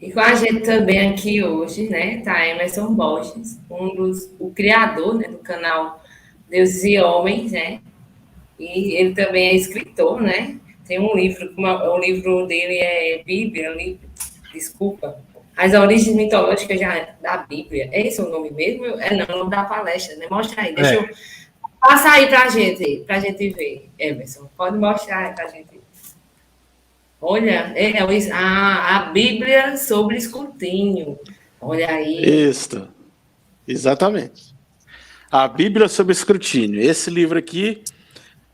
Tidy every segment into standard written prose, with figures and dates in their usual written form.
E com a gente também aqui hoje, né, tá Emerson Borges, o criador, né, do canal Deus e Homens, né? E ele também é escritor, né? Tem um livro, o livro dele é Bíblia, desculpa, As Origens Mitológicas da Bíblia. É esse o nome mesmo? É não, o nome da palestra, né? Mostra aí, deixa eu É, passar aí pra gente ver, Emerson. Pode mostrar aí pra gente. Olha, a Bíblia sobre escrutínio. Olha aí. isso, exatamente. A Bíblia sob escrutínio. Esse livro aqui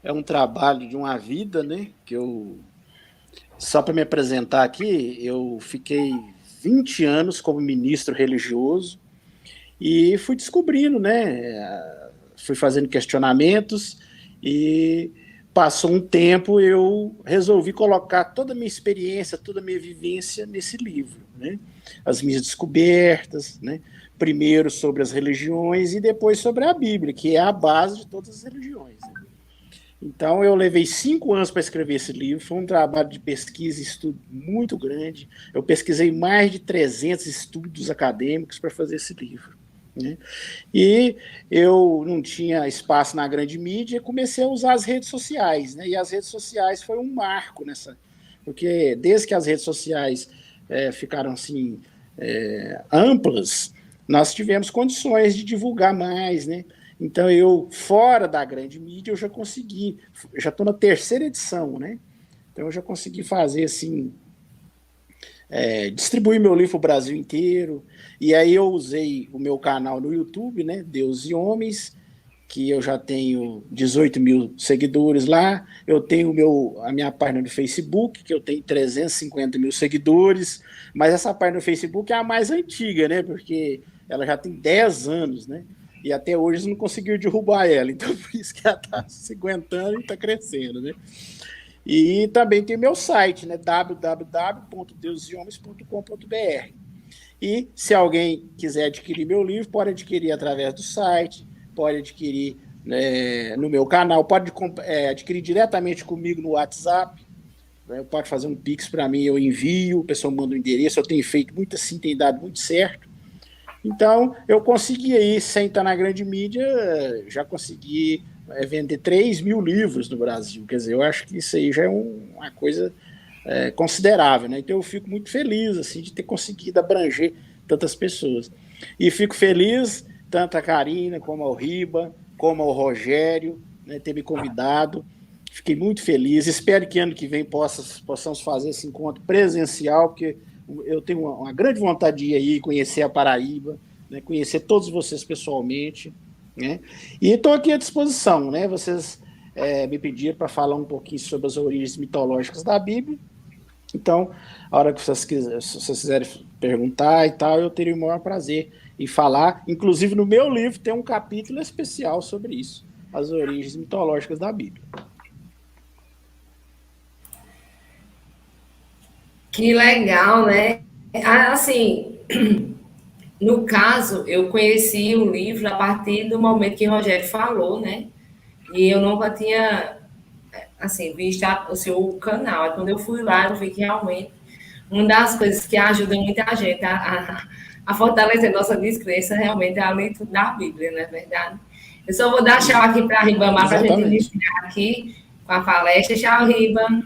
é um trabalho de uma vida, né? Que eu, só para me apresentar aqui, eu fiquei 20 anos como ministro religioso e fui descobrindo, né? Fui fazendo questionamentos e passou um tempo, eu resolvi colocar toda a minha experiência, toda a minha vivência nesse livro, né? As minhas descobertas, né? Primeiro sobre as religiões e depois sobre a Bíblia, que é a base de todas as religiões. Né? Então, eu levei 5 anos para escrever esse livro. Foi um trabalho de pesquisa e estudo muito grande. Eu pesquisei mais de 300 estudos acadêmicos para fazer esse livro. Né? E eu não tinha espaço na grande mídia e comecei a usar as redes sociais. Né? E as redes sociais foi um marco nessa. Porque desde que as redes sociais ficaram assim amplas, nós tivemos condições de divulgar mais, né? Então eu, fora da grande mídia, eu já consegui, já estou na terceira edição, né? Então eu já consegui fazer assim, distribuir meu livro para o Brasil inteiro. E aí eu usei o meu canal no YouTube, né? Deus e Homens, que eu já tenho 18 mil seguidores lá. Eu tenho a minha página no Facebook, que eu tenho 350 mil seguidores. Mas essa página no Facebook é a mais antiga, né? Porque ela já tem 10 anos, né? E até hoje eles não conseguiram derrubar ela. Então, por isso que ela está se aguentando e está crescendo, né? E também tem meu site, né? www.deusehomens.com.br. E se alguém quiser adquirir meu livro, pode adquirir através do site, pode adquirir no meu canal, pode adquirir diretamente comigo no WhatsApp. Né? Pode fazer um Pix para mim, eu envio, o pessoal manda o endereço. Eu tenho feito muito assim, tem dado muito certo. Então, eu consegui aí, sem estar na grande mídia, já consegui vender 3 mil livros no Brasil. Quer dizer, eu acho que isso aí já é uma coisa considerável, né? Então eu fico muito feliz assim de ter conseguido abranger tantas pessoas. E fico feliz tanto a Karina como ao Riba, como ao Rogério, né, ter me convidado. Fiquei muito feliz. Espero que ano que vem possamos fazer esse encontro presencial, porque eu tenho uma grande vontade de ir aí conhecer a Paraíba, né, conhecer todos vocês pessoalmente, né? E estou aqui à disposição, né? Vocês me pediram para falar um pouquinho sobre as origens mitológicas da Bíblia. Então, a hora que vocês quiserem perguntar e tal, eu teria o maior prazer em falar. Inclusive, no meu livro tem um capítulo especial sobre isso, as origens mitológicas da Bíblia. Que legal, né? Assim, no caso, eu conheci o livro a partir do momento que o Rogério falou, né? E eu nunca tinha, assim, visto o seu canal. Aí quando eu fui lá, eu vi que realmente uma das coisas que ajuda muita gente a fortalecer nossa descrença realmente é a leitura da Bíblia, não é verdade? Eu só vou dar tchau aqui para a Ribamar para a gente Exatamente. iniciar aqui com a palestra. Tchau, Riba.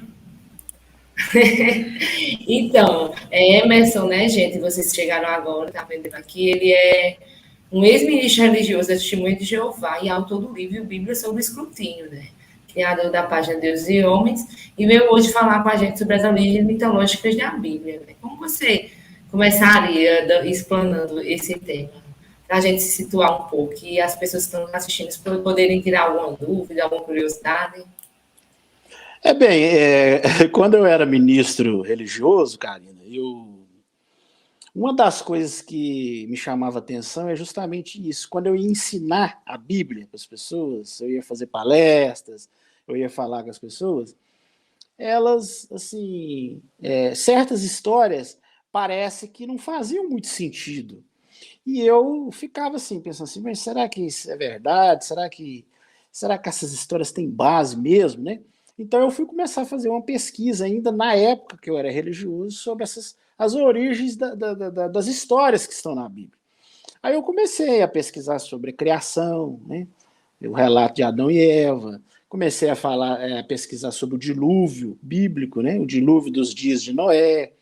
Então, Emerson, né, gente? Vocês chegaram agora, tá vendo aqui? Ele é um ex-ministro religioso da Testemunha de Jeová e autor do livro Bíblia sobre Escrutínio, né? Criador da página Deus e Homens, e veio hoje falar com a gente sobre as origens mitológicas da Bíblia. Né? Como você começaria explanando esse tema? Para a gente se situar um pouco e as pessoas que estão assistindo poderem tirar alguma dúvida, alguma curiosidade. Quando eu era ministro religioso, Karina, uma das coisas que me chamava atenção é justamente isso. Quando eu ia ensinar a Bíblia para as pessoas, eu ia fazer palestras, eu ia falar com as pessoas, elas, assim, certas histórias parece que não faziam muito sentido. E eu ficava assim, pensando assim, mas será que isso é verdade? Será que essas histórias têm base mesmo, né? Então eu fui começar a fazer uma pesquisa, ainda na época que eu era religioso, sobre as origens das histórias que estão na Bíblia. Aí eu comecei a pesquisar sobre a criação, né? O relato de Adão e Eva, comecei a pesquisar sobre o dilúvio bíblico, né? O dilúvio dos dias de Noé,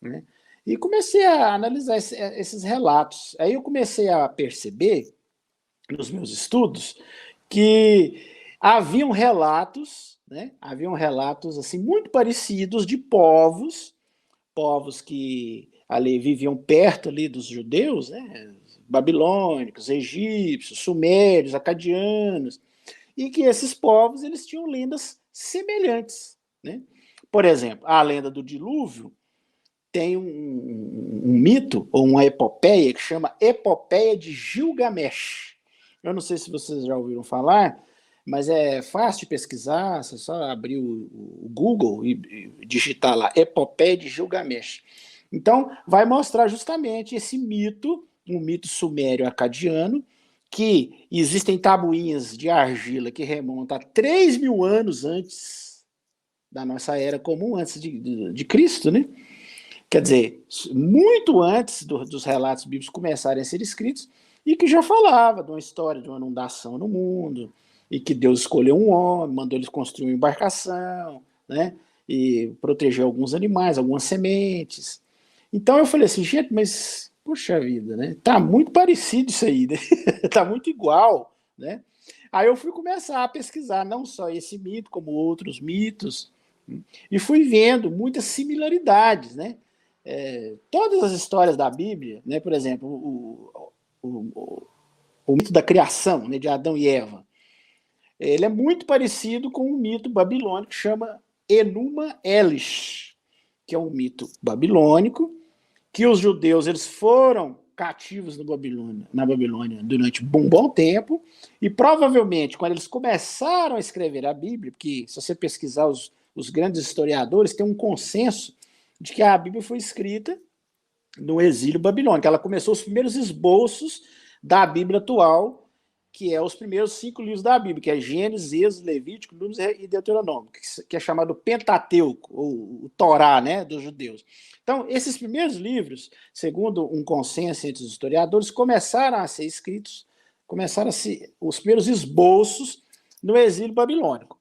né? E comecei a analisar esses relatos. Aí eu comecei a perceber, nos meus estudos, que haviam relatos, né? Haviam relatos assim muito parecidos de povos que ali viviam perto ali dos judeus, né? Babilônicos, egípcios, sumérios, acadianos, e que esses povos eles tinham lendas semelhantes, né? Por exemplo, a lenda do dilúvio tem um mito ou uma epopeia que chama Epopeia de Gilgamesh. Eu não sei se vocês já ouviram falar, mas é fácil de pesquisar, você só abrir o Google e digitar lá Epopeia de Gilgamesh. Então, vai mostrar justamente esse mito, um mito sumério acadiano, que existem tabuinhas de argila que remontam a 3.000 anos antes da nossa era comum, antes de Cristo, né? Quer dizer, muito antes dos relatos bíblicos começarem a ser escritos, e que já falava de uma história de uma inundação no mundo, e que Deus escolheu um homem, mandou eles construir uma embarcação, né? E proteger alguns animais, algumas sementes. Então eu falei assim, gente, mas puxa vida, né? Tá muito parecido isso aí, né? Tá muito igual, né? Aí eu fui começar a pesquisar não só esse mito, como outros mitos, e fui vendo muitas similaridades, né? Todas as histórias da Bíblia, né? Por exemplo, o mito da criação, né, de Adão e Eva, ele é muito parecido com um mito babilônico que chama Enuma Elish, que é um mito babilônico, que os judeus eles foram cativos na Babilônia durante um bom tempo, e provavelmente quando eles começaram a escrever a Bíblia, porque se você pesquisar os grandes historiadores, tem um consenso de que a Bíblia foi escrita no exílio babilônico. Ela começou os primeiros esboços da Bíblia atual, que é os primeiros 5 livros da Bíblia, que é Gênesis, Êxodo, Levítico, Números e Deuteronômio, que é chamado Pentateuco, ou o Torá, né, dos judeus. Então, esses primeiros livros, segundo um consenso entre os historiadores, começaram a ser escritos, começaram a ser os primeiros esboços no exílio babilônico.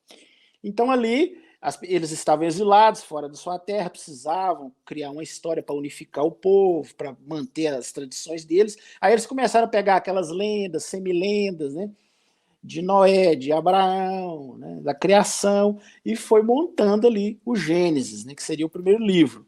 Então, ali, eles estavam exilados fora da sua terra, precisavam criar uma história para unificar o povo, para manter as tradições deles. Aí eles começaram a pegar aquelas lendas, semilendas, né, de Noé, de Abraão, né, da criação, e foi montando ali o Gênesis, né, que seria o primeiro livro.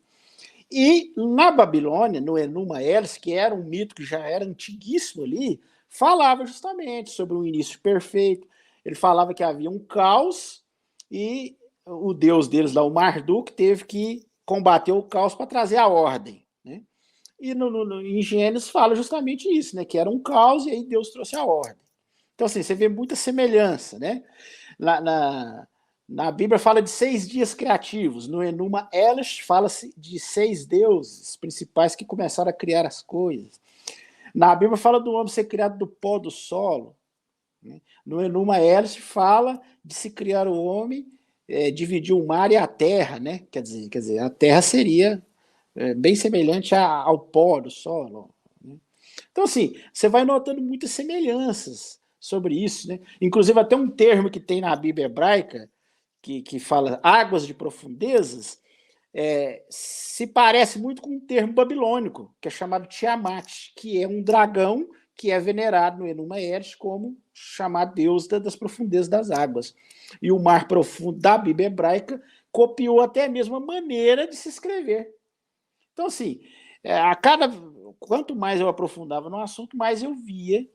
E na Babilônia, no Enuma Elish, que era um mito que já era antiguíssimo ali, falava justamente sobre um início perfeito. Ele falava que havia um caos e o deus deles lá, o Marduk, teve que combater o caos para trazer a ordem, né? E em Gênesis fala justamente isso, né? Que era um caos e aí Deus trouxe a ordem. Então, assim, você vê muita semelhança, né? Na Bíblia fala de 6 dias criativos. No Enuma Elish fala-se de 6 deuses principais que começaram a criar as coisas. Na Bíblia fala do homem ser criado do pó do solo. Né? No Enuma Elish fala de se criar o homem, dividir o mar e a terra, né? Quer dizer, a terra seria bem semelhante ao pó do solo. Né? Então, assim, você vai notando muitas semelhanças sobre isso, né? Inclusive, até um termo que tem na Bíblia hebraica, que fala águas de profundezas, se parece muito com um termo babilônico, que é chamado Tiamat, que é um dragão que é venerado no Enuma Elish como chamado Deus das profundezas das águas. E o mar profundo da Bíblia hebraica copiou até mesmo a maneira de se escrever. Então, assim, quanto mais eu aprofundava no assunto, mais eu via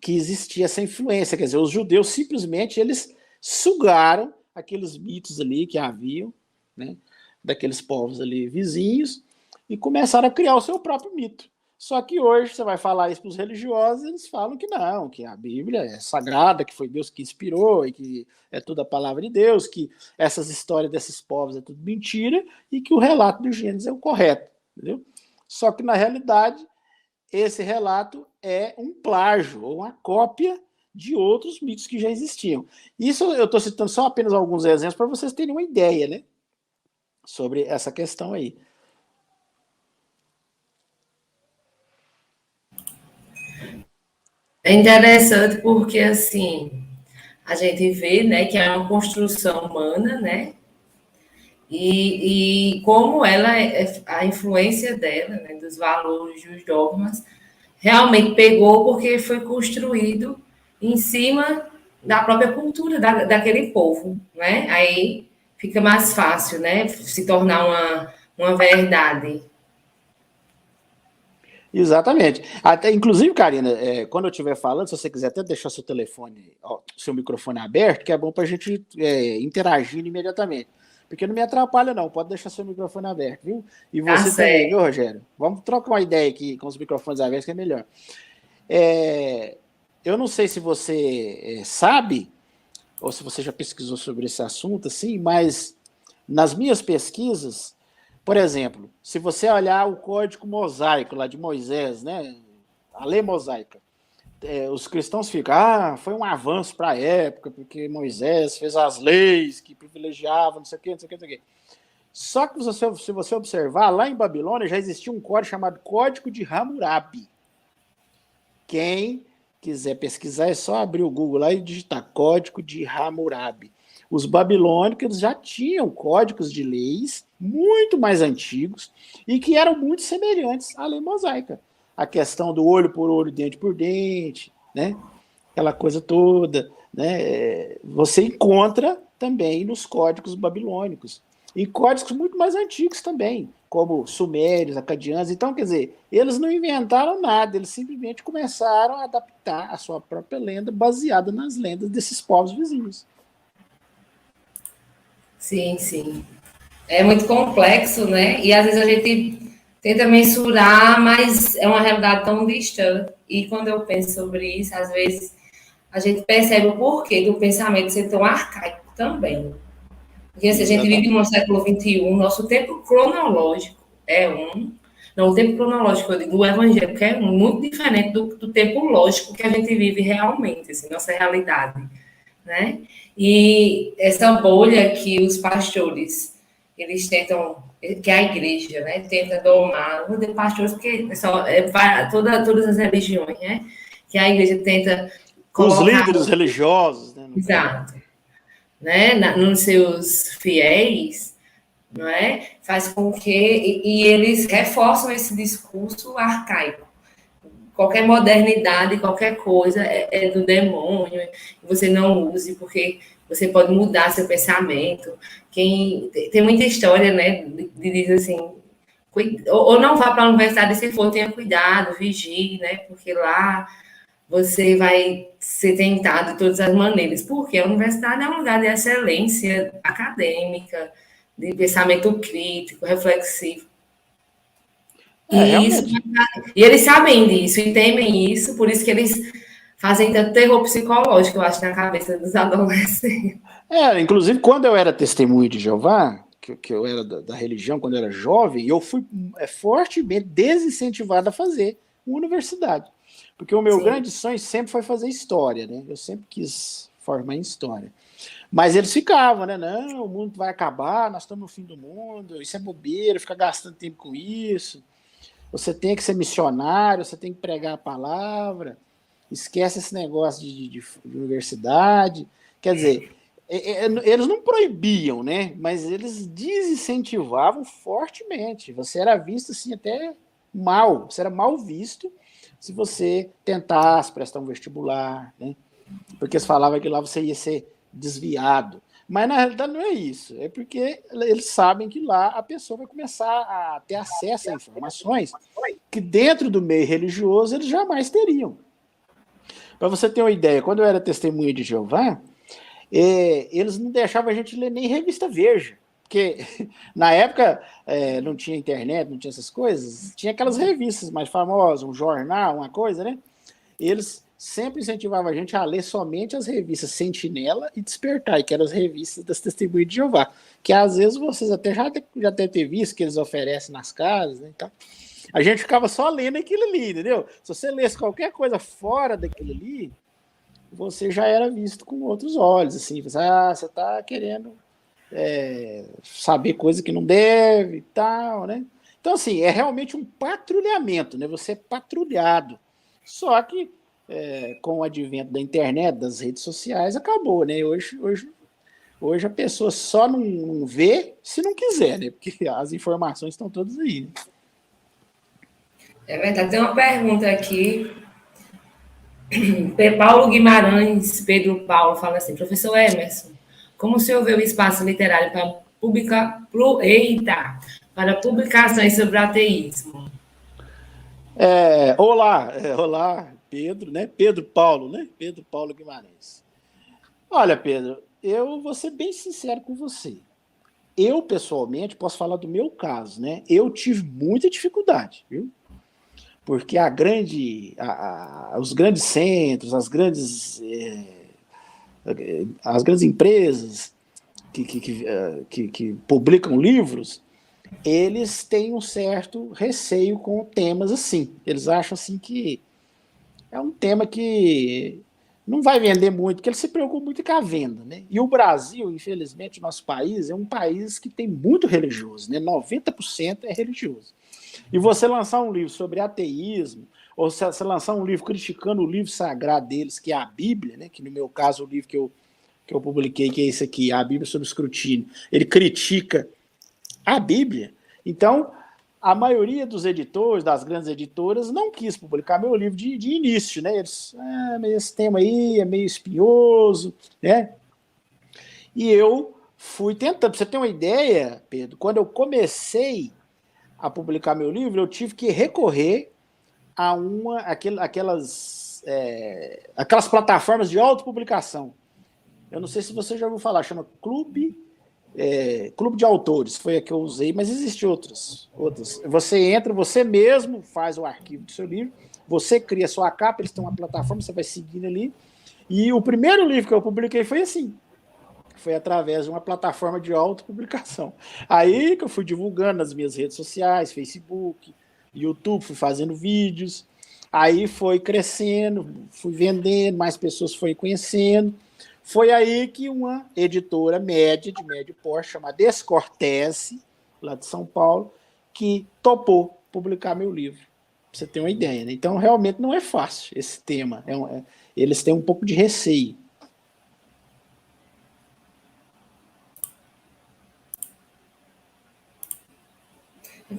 que existia essa influência. Quer dizer, os judeus simplesmente eles sugaram aqueles mitos ali que haviam, né, daqueles povos ali vizinhos, e começaram a criar o seu próprio mito. Só que hoje você vai falar isso para os religiosos, eles falam que não, que a Bíblia é sagrada, que foi Deus que inspirou, e que é tudo a palavra de Deus, que essas histórias desses povos é tudo mentira, e que o relato do Gênesis é o correto. Entendeu? Só que, na realidade, esse relato é um plágio, ou uma cópia de outros mitos que já existiam. Isso eu estou citando só apenas alguns exemplos para vocês terem uma ideia, né, sobre essa questão aí. É interessante porque, assim, a gente vê, né, que é uma construção humana, né, e como ela, a influência dela, né, dos valores, dos dogmas, realmente pegou porque foi construído em cima da própria cultura daquele povo, né? Aí fica mais fácil, né, se tornar uma verdade. Exatamente. Até, inclusive, Karina, quando eu estiver falando, se você quiser até deixar seu telefone, ó, seu microfone aberto, que é bom para a gente interagir imediatamente. Porque não me atrapalha, não. Pode deixar seu microfone aberto, viu? E Tá você também, viu, certo. Rogério? Vamos trocar uma ideia aqui com os microfones abertos, que é melhor. É, eu não sei se você sabe, ou se você já pesquisou sobre esse assunto, assim, mas nas minhas pesquisas, por exemplo, se você olhar o código mosaico lá de Moisés, né, a lei mosaica, os cristãos ficam, foi um avanço para a época, porque Moisés fez as leis que privilegiavam, não sei o quê, não sei o quê, não sei o quê. Só que se você observar, lá em Babilônia já existia um código chamado Código de Hammurabi. Quem quiser pesquisar é só abrir o Google lá e digitar Código de Hammurabi. Os babilônicos já tinham códigos de leis muito mais antigos e que eram muito semelhantes à lei mosaica. A questão do olho por olho, dente por dente, né? Aquela coisa toda, né? Você encontra também nos códigos babilônicos. E códigos muito mais antigos também, como sumérios, acadianos. Então, quer dizer, eles não inventaram nada, eles simplesmente começaram a adaptar a sua própria lenda baseada nas lendas desses povos vizinhos. Sim, sim. É muito complexo, né? E às vezes a gente tenta mensurar, mas é uma realidade tão distante. E quando eu penso sobre isso, às vezes a gente percebe o porquê do pensamento ser tão arcaico também. Porque se a gente vive no Exatamente. século XXI, nosso tempo cronológico é um. Não, o tempo cronológico do evangelho é muito diferente do tempo lógico que a gente vive realmente, assim, nossa realidade, né? E essa bolha que os pastores, eles tentam, que a igreja, né, tenta domar, não tem pastores porque todas as religiões, né, que a igreja tenta Os colocar, líderes religiosos, né, no caso. exato, né, nos seus fiéis, não é? Faz com que e eles reforçam esse discurso arcaico. Qualquer modernidade, qualquer coisa é do demônio. Você não use porque você pode mudar seu pensamento. Tem muita história, né? De dizer assim, ou não vá para a universidade se for, tenha cuidado, vigie, né? Porque lá você vai ser tentado de todas as maneiras. Porque a universidade é um lugar de excelência acadêmica, de pensamento crítico, reflexivo. E isso, Realmente. e eles sabem disso e temem isso, por isso que eles fazem tanto terror psicológico, eu acho, na cabeça dos adolescentes. Inclusive, quando eu era testemunho de Jeová, que eu era da religião, quando eu era jovem, eu fui fortemente desincentivado a fazer uma universidade. Porque o meu Sim, grande sonho sempre foi fazer história, né? Eu sempre quis formar em história. Mas eles ficavam, né? Não, o mundo vai acabar, nós estamos no fim do mundo, isso é bobeira, fica gastando tempo com isso. Você tem que ser missionário, você tem que pregar a palavra, esquece esse negócio de universidade. Quer dizer, eles não proibiam, né? Mas eles desincentivavam fortemente. Você era visto assim até mal, você era mal visto se você tentasse prestar um vestibular, né? Porque eles falavam que lá você ia ser desviado. Mas na realidade não é isso. É porque eles sabem que lá a pessoa vai começar a ter acesso a informações que dentro do meio religioso eles jamais teriam. Para você ter uma ideia, quando eu era testemunha de Jeová, eles não deixavam a gente ler nem revista Veja. Porque na época não tinha internet, não tinha essas coisas, tinha aquelas revistas mais famosas, um jornal, uma coisa, né? Eles sempre incentivavam a gente a ler somente as revistas Sentinela e Despertar, que eram as revistas das Testemunhas de Jeová, que às vezes vocês até já devem ter visto que eles oferecem nas casas, né? Então, a gente ficava só lendo aquilo ali, entendeu? Se você lesse qualquer coisa fora daquilo ali, você já era visto com outros olhos, assim, você está querendo saber coisa que não deve e tal, né? Então, assim, é realmente um patrulhamento, né? Você é patrulhado. Só que com o advento da internet, das redes sociais, acabou, né? Hoje a pessoa só não vê se não quiser, né? Porque as informações estão todas aí. Né? É verdade. Tem uma pergunta aqui. Paulo Guimarães, Pedro Paulo, fala assim: professor Emerson, como o senhor vê o espaço literário para para publicações sobre ateísmo? Olá, Pedro, né? Pedro Paulo, né? Pedro Paulo Guimarães. Olha, Pedro, eu vou ser bem sincero com você. Eu, pessoalmente, posso falar do meu caso, né? Eu tive muita dificuldade, viu? Porque os grandes centros, as grandes empresas que publicam livros, eles têm um certo receio com temas assim. Eles acham assim que é um tema que não vai vender muito, porque ele se preocupa muito com a venda. Né? E o Brasil, infelizmente, o nosso país, é um país que tem muito religioso, né? 90% é religioso. E você lançar um livro sobre ateísmo, ou você lançar um livro criticando o livro sagrado deles, que é a Bíblia, né? Que no meu caso, o livro que eu publiquei, que é esse aqui, a Bíblia sob escrutínio, ele critica a Bíblia. Então, a maioria dos editores, das grandes editoras, não quis publicar meu livro de início, né? Eles, esse tema aí é meio espinhoso, né? E eu fui tentando. Pra você ter uma ideia, Pedro, quando eu comecei a publicar meu livro, eu tive que recorrer a aquelas plataformas de autopublicação. Eu não sei se você já ouviu falar, chama Clube de Autores, foi a que eu usei, mas existem outras. Você entra, você mesmo faz o arquivo do seu livro, você cria a sua capa, eles têm uma plataforma, você vai seguindo ali. E o primeiro livro que eu publiquei foi assim. Foi através de uma plataforma de autopublicação. Aí que eu fui divulgando nas minhas redes sociais, Facebook, YouTube, fui fazendo vídeos. Aí foi crescendo, fui vendendo, mais pessoas foram conhecendo. Foi aí que uma editora média, de médio porte, chamada Descortese, lá de São Paulo, que topou publicar meu livro. Pra você ter uma ideia. Né? Então, realmente não é fácil esse tema. Eles têm um pouco de receio.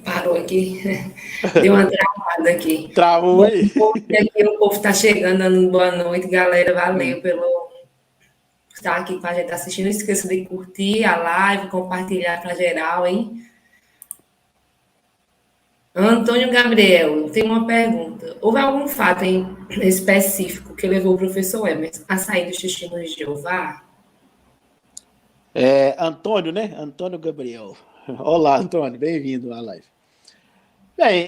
Parou aqui, deu uma travada aqui. Travou Bom, aí. o povo está chegando, dando boa noite, galera. Valeu pelo estar aqui com a gente assistindo. Não esqueça de curtir a live, compartilhar para geral, hein? Antônio Gabriel, tem uma pergunta. Houve algum fato em específico que levou o professor Emerson a sair dos testemunhos de Jeová? Antônio, né? Antônio Gabriel. Olá, Antônio, bem-vindo à live. Bem,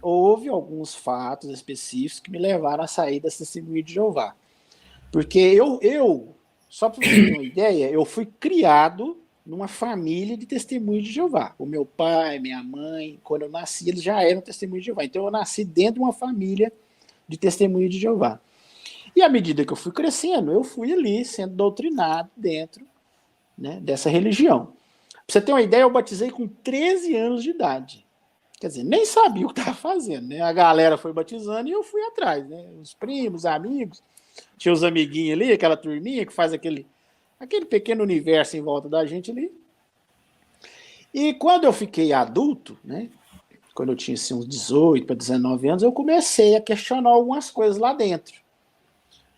houve alguns fatos específicos que me levaram a sair da testemunha de Jeová. Porque só para você ter uma ideia, eu fui criado numa família de testemunhos de Jeová. O meu pai, minha mãe, quando eu nasci, eles já eram testemunhos de Jeová. Então eu nasci dentro de uma família de testemunhos de Jeová. E à medida que eu fui crescendo, eu fui ali sendo doutrinado dentro, né, dessa religião. Pra você ter uma ideia, eu batizei com 13 anos de idade. Quer dizer, nem sabia o que estava fazendo, né? A galera foi batizando e eu fui atrás, né? Os primos, amigos, tinha os amiguinhos ali, aquela turminha que faz aquele pequeno universo em volta da gente ali. E quando eu fiquei adulto, né? Quando eu tinha assim, uns 18 para 19 anos, eu comecei a questionar algumas coisas lá dentro.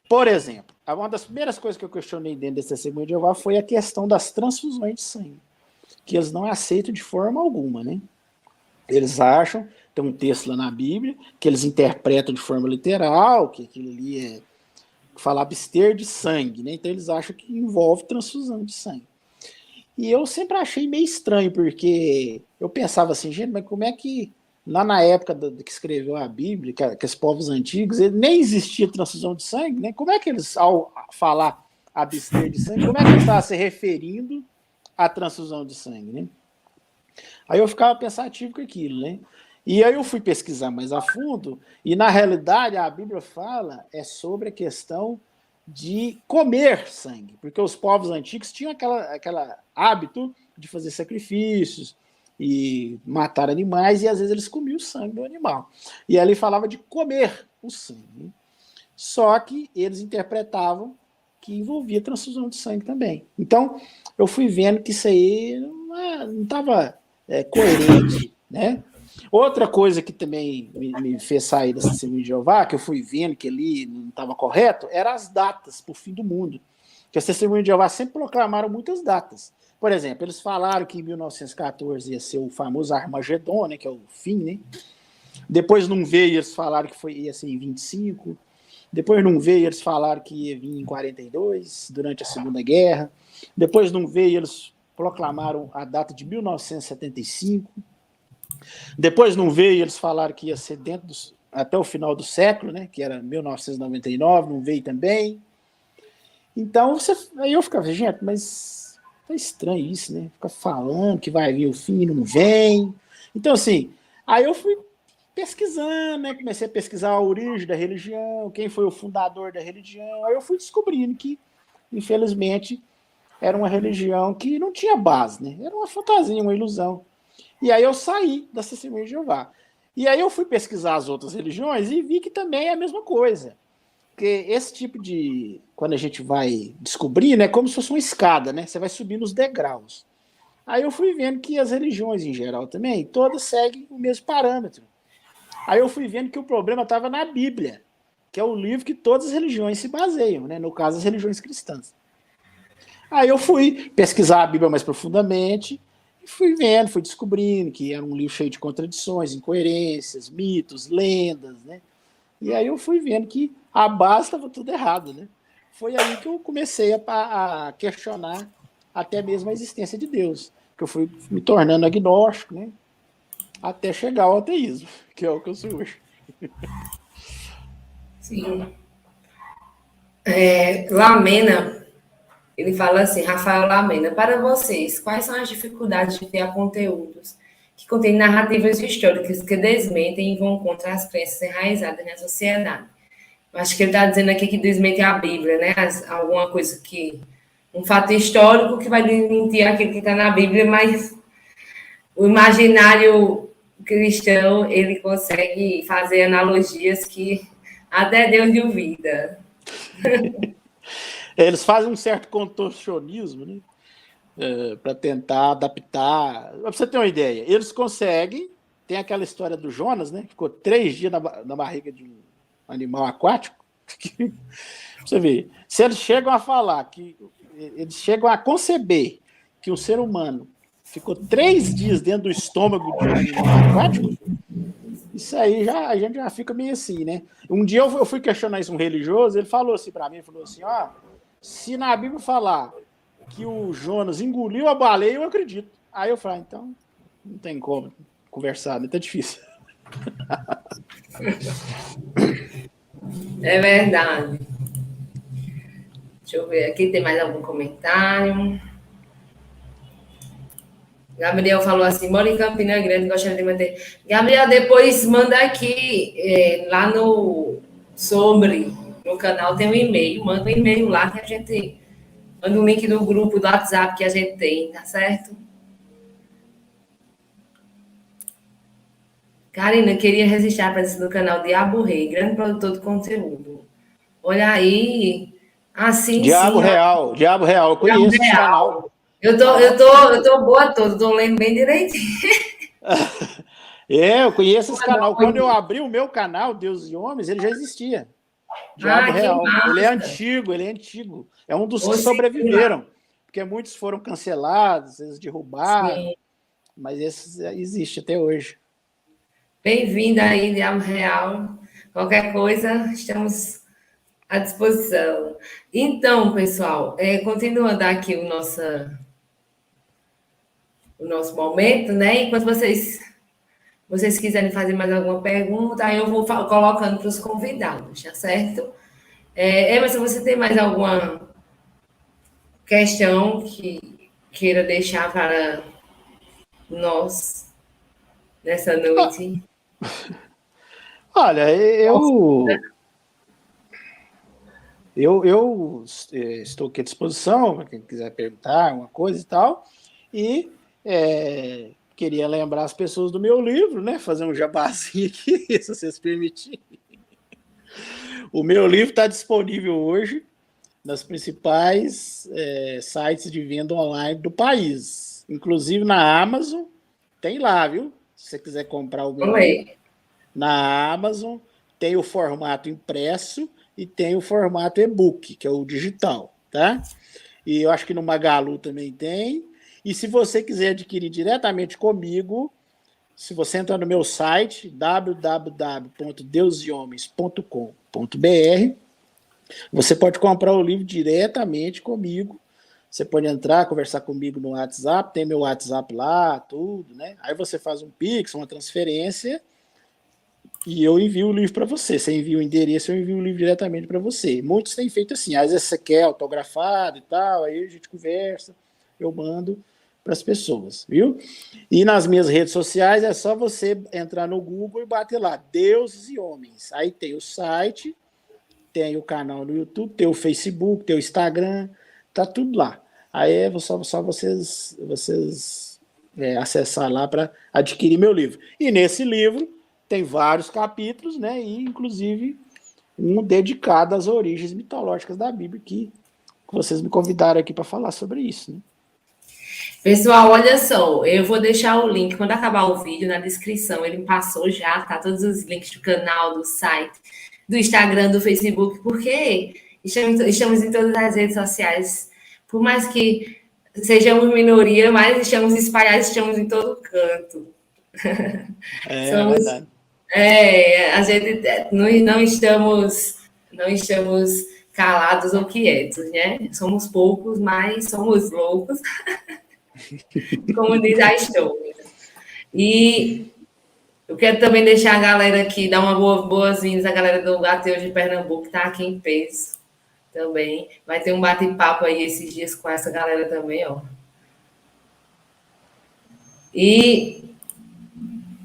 Por exemplo, uma das primeiras coisas que eu questionei dentro desse testemunho de Jeová foi a questão das transfusões de sangue, que eles não aceitam de forma alguma, né? Eles acham, tem um texto lá na Bíblia, que eles interpretam de forma literal, que aquilo ali fala abster de sangue, né? Então eles acham que envolve transfusão de sangue. E eu sempre achei meio estranho, porque eu pensava assim, gente, mas como é que lá na época que escreveu a Bíblia, que os povos antigos, nem existia transfusão de sangue, né? Como é que eles, ao falar abster de sangue, como é que eles estavam se referindo à transfusão de sangue, né? Aí eu ficava pensativo com aquilo, né? E aí eu fui pesquisar mais a fundo, e na realidade a Bíblia fala sobre a questão de comer sangue, porque os povos antigos tinham aquela hábito de fazer sacrifícios e matar animais, e às vezes eles comiam o sangue do animal. E ali falava de comer o sangue. Só que eles interpretavam que envolvia transfusão de sangue também. Então, eu fui vendo que isso aí não estava coerente, né? Outra coisa que também me fez sair dessa Testemunha de Jeová, que eu fui vendo que ali não estava correto, eram as datas para o fim do mundo. Que as Testemunhas de Jeová sempre proclamaram muitas datas. Por exemplo, eles falaram que em 1914 ia ser o famoso Armagedon, né, que é o fim, né? Depois não veio, eles falaram que ia ser em 25. Depois não veio, eles falaram que ia vir em 42, durante a Segunda Guerra. Depois não veio, eles proclamaram a data de 1975. Depois não veio, eles falaram que ia ser até o final do século, né, que era 1999, não veio também. Então, aí eu ficava, gente, mas tá estranho isso, né? Fica falando que vai vir o fim e não vem. Então, assim, aí eu fui pesquisando, né? Comecei a pesquisar a origem da religião, quem foi o fundador da religião. Aí eu fui descobrindo que, infelizmente, era uma religião que não tinha base, né? Era uma fantasia, uma ilusão. E aí eu saí da Testemunha de Jeová. E aí eu fui pesquisar as outras religiões e vi que também é a mesma coisa. Porque esse tipo de... Quando a gente vai descobrir, né? É como se fosse uma escada, né? Você vai subindo os degraus. Aí eu fui vendo que as religiões em geral também, todas seguem o mesmo parâmetro. Aí eu fui vendo que o problema estava na Bíblia, que é o livro que todas as religiões se baseiam, né? No caso, as religiões cristãs. Aí eu fui pesquisar a Bíblia mais profundamente e fui vendo, fui descobrindo que era um livro cheio de contradições, incoerências, mitos, lendas, né? E aí eu fui vendo que a base estava tudo errado, né? Foi aí que eu comecei a questionar até mesmo a existência de Deus, que eu fui me tornando agnóstico, né? Até chegar ao ateísmo, que é o que eu sou hoje. Sim. Lamena, ele fala assim, Rafael Lamena, para vocês, quais são as dificuldades de criar conteúdos que contêm narrativas históricas que desmentem e vão contra as crenças enraizadas na sociedade? Eu acho que ele está dizendo aqui que desmente a Bíblia, né? Alguma coisa que... Um fato histórico que vai desmentir aquilo que está na Bíblia, mas o imaginário cristão, ele consegue fazer analogias que até Deus duvida. Eles fazem um certo contorcionismo, né? Para tentar adaptar. Para você ter uma ideia, eles conseguem. Tem aquela história do Jonas, né? Ficou 3 dias na barriga de um animal aquático. Você vê, se eles chegam a falar que eles chegam a conceber que o ser humano ficou 3 dias dentro do estômago de um animal aquático, isso aí a gente já fica meio assim, né? Um dia eu fui questionar isso um religioso, ele falou assim para mim, falou assim, ó, se na Bíblia falar que o Jonas engoliu a baleia, eu acredito. Aí eu falei, então não tem como conversar, né? Tá difícil. É verdade. Deixa eu ver aqui, tem mais algum comentário? Gabriel falou assim, mora em Campina Grande, gostaria de manter. Gabriel, depois manda aqui, lá no canal tem um e-mail, manda um e-mail lá que a gente manda um link do grupo do WhatsApp que a gente tem, tá certo? Karina, queria registrar a presença do canal Diabo Rei, grande produtor de conteúdo. Olha aí, assim Diabo sim, Real, Diabo Real, eu Diabo conheço esse canal. Real. Eu tô boa toda, tô lendo bem direitinho. Eu conheço esse canal. Quando eu abri o meu canal, Deus e Homens, ele já existia. Diabo Que Real. Ele é massa! antigo, ele é antigo. É um dos que Vou seguir lá. sobreviveram. Porque muitos foram cancelados, eles derrubaram. Sim. Mas esse existe até hoje. Bem-vinda aí, Diabo Real. Qualquer coisa, estamos à disposição. Então, pessoal, continuando aqui o nosso momento, né? Enquanto vocês quiserem fazer mais alguma pergunta, aí eu vou colocando para os convidados, tá certo? Emerson, você tem mais alguma questão que queira deixar para nós nessa Ah, noite? Olha, eu estou aqui à disposição para quem quiser perguntar alguma coisa e tal. E queria lembrar as pessoas do meu livro, né? Fazer um jabazinho aqui, se vocês permitirem. O meu livro está disponível hoje nas principais sites de venda online do país. Inclusive na Amazon, tem lá, viu? Se você quiser comprar o meu livro, na Amazon tem o formato impresso e tem o formato e-book, que é o digital, tá? E eu acho que no Magalu também tem. E se você quiser adquirir diretamente comigo, se você entrar no meu site, www.deuseomens.com.br, você pode comprar o livro diretamente comigo. Você pode entrar, conversar comigo no WhatsApp, tem meu WhatsApp lá, tudo, né? Aí você faz um Pix, uma transferência, e eu envio o livro para você. Você envia o endereço, eu envio o livro diretamente para você. Muitos têm feito assim, às vezes você quer autografado e tal, aí a gente conversa, eu mando para as pessoas, viu? E nas minhas redes sociais é só você entrar no Google e bater lá, Deuses e Homens. Aí tem o site, tem o canal no YouTube, tem o Facebook, tem o Instagram, tá tudo lá. Aí é só vocês acessar lá para adquirir meu livro. E nesse livro tem vários capítulos, né? E inclusive um dedicado às origens mitológicas da Bíblia, que vocês me convidaram aqui para falar sobre isso, né? Pessoal, olha só, eu vou deixar o link quando acabar o vídeo na descrição. Ele me passou já, tá? Todos os links do canal, do site, do Instagram, do Facebook, porque estamos em todas as redes sociais. Por mais que sejamos minoria, mas estamos espalhados, estamos em todo canto. É Somos, verdade. a gente não estamos calados ou quietos, né? Somos poucos, mas somos loucos, como diz a história. E eu quero também deixar a galera aqui, dar uma boas-vindas à galera do Ateus de Pernambuco, que está aqui em peso também. Vai ter um bate-papo aí esses dias com essa galera também, ó. E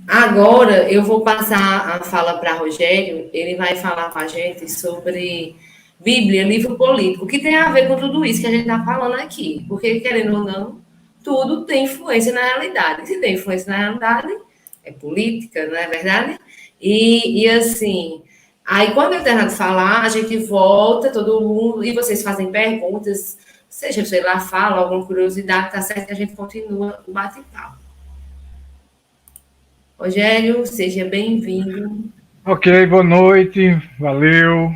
agora eu vou passar a fala para Rogério, ele vai falar com a gente sobre Bíblia, livro político, que tem a ver com tudo isso que a gente está falando aqui. Porque, querendo ou não, tudo tem influência na realidade. Se tem influência na realidade, é política, não é verdade? E assim, aí quando eu terminar de falar, a gente volta, todo mundo, e vocês fazem perguntas, seja, sei lá, fala, alguma curiosidade, tá certo que a gente continua o bate-papo. Rogério, seja bem-vindo. Ok, boa noite, valeu.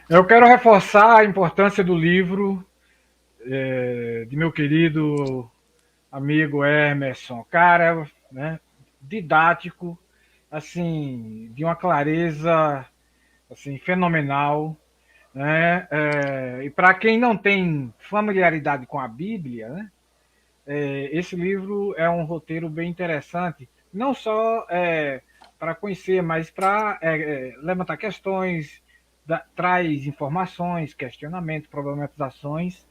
Eu quero reforçar a importância do livro de meu querido amigo Emerson. Cara, né, didático, assim, de uma clareza assim, fenomenal. Né? E para quem não tem familiaridade com a Bíblia, né, esse livro é um roteiro bem interessante, não só para conhecer, mas para levantar questões, traz informações, questionamentos, problematizações,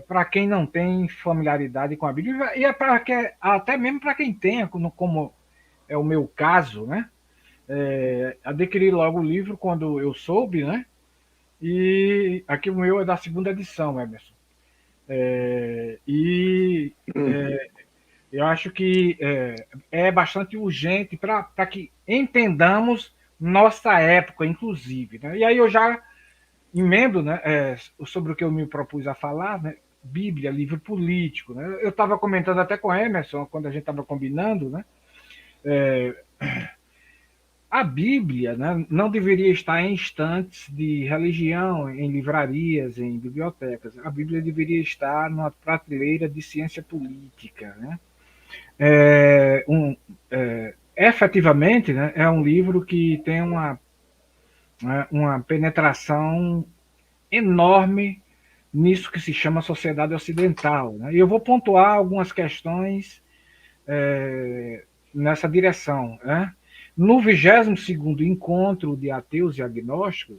para quem não tem familiaridade com a Bíblia, e até mesmo para quem tenha, como é o meu caso, né? Adquiri logo o livro quando eu soube, né? E aqui o meu é da segunda edição, Emerson. Eu acho que é bastante urgente para que entendamos nossa época, inclusive. Né? E aí eu já emendo, né, sobre o que eu me propus a falar, né? Bíblia, livro político. Né? Eu estava comentando até com o Emerson, quando a gente estava combinando, né? A Bíblia, né, não deveria estar em estantes de religião, em livrarias, em bibliotecas. A Bíblia deveria estar numa prateleira de ciência política. Né? Efetivamente, né, é um livro que tem uma penetração enorme nisso que se chama sociedade ocidental. Né? E eu vou pontuar algumas questões nessa direção. Né? No 22º Encontro de Ateus e Agnósticos,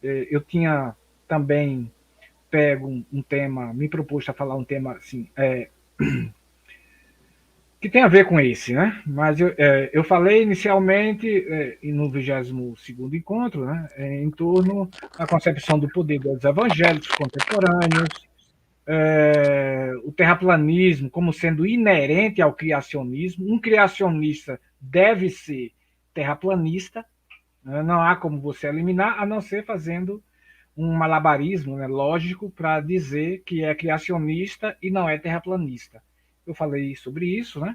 eu tinha também pego um tema, me propus a falar um tema assim, que tem a ver com esse, né? Mas eu falei inicialmente, no 22º encontro, né, em torno da concepção do poder dos evangélicos contemporâneos, o terraplanismo como sendo inerente ao criacionismo. Um criacionista deve ser terraplanista, né? Não há como você eliminar, a não ser fazendo um malabarismo, né, lógico para dizer que é criacionista e não é terraplanista. Eu falei sobre isso, né?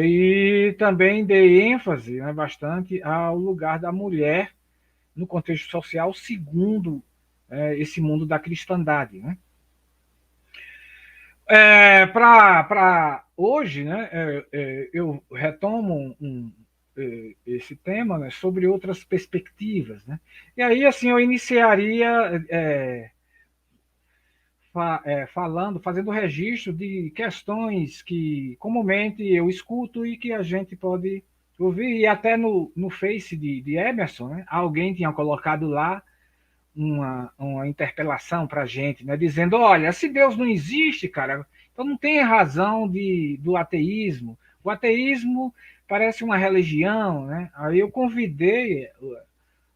E também dei ênfase, né, bastante ao lugar da mulher no contexto social segundo esse mundo da cristandade, né? Para hoje, né, eu retomo esse tema, né, sobre outras perspectivas, né? E aí, assim, eu iniciaria fazendo registro de questões que comumente eu escuto e que a gente pode ouvir, e até no Face de Emerson, né, alguém tinha colocado lá uma interpelação para a gente, né, dizendo, olha, se Deus não existe, cara, então não tem razão do ateísmo. O ateísmo parece uma religião, né? Aí eu convidei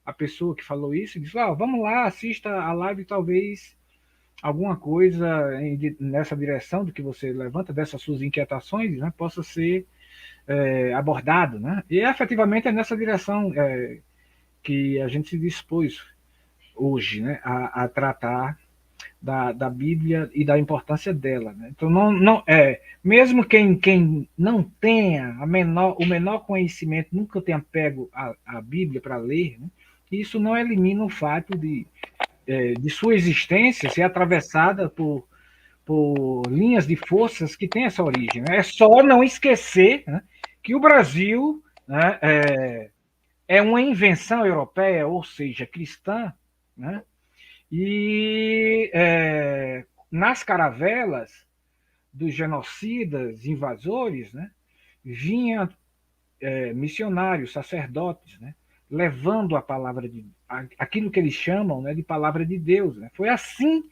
a pessoa que falou isso e disse, vamos lá, assista a live, talvez alguma coisa nessa direção do que você levanta, dessas suas inquietações, né, possa ser abordado, né? E efetivamente é nessa direção que a gente se dispôs hoje, né, a tratar da Bíblia e da importância dela, né? Então, mesmo quem não tenha o menor conhecimento, nunca tenha pego a Bíblia para ler, né, isso não elimina o fato de sua existência ser atravessada por linhas de forças que têm essa origem, né? É só não esquecer, né, que o Brasil, né, é uma invenção europeia, ou seja, cristã, né? E nas caravelas dos genocidas, invasores, né, vinha missionários, sacerdotes, né, levando a palavra aquilo que eles chamam, né, de palavra de Deus, né? Foi assim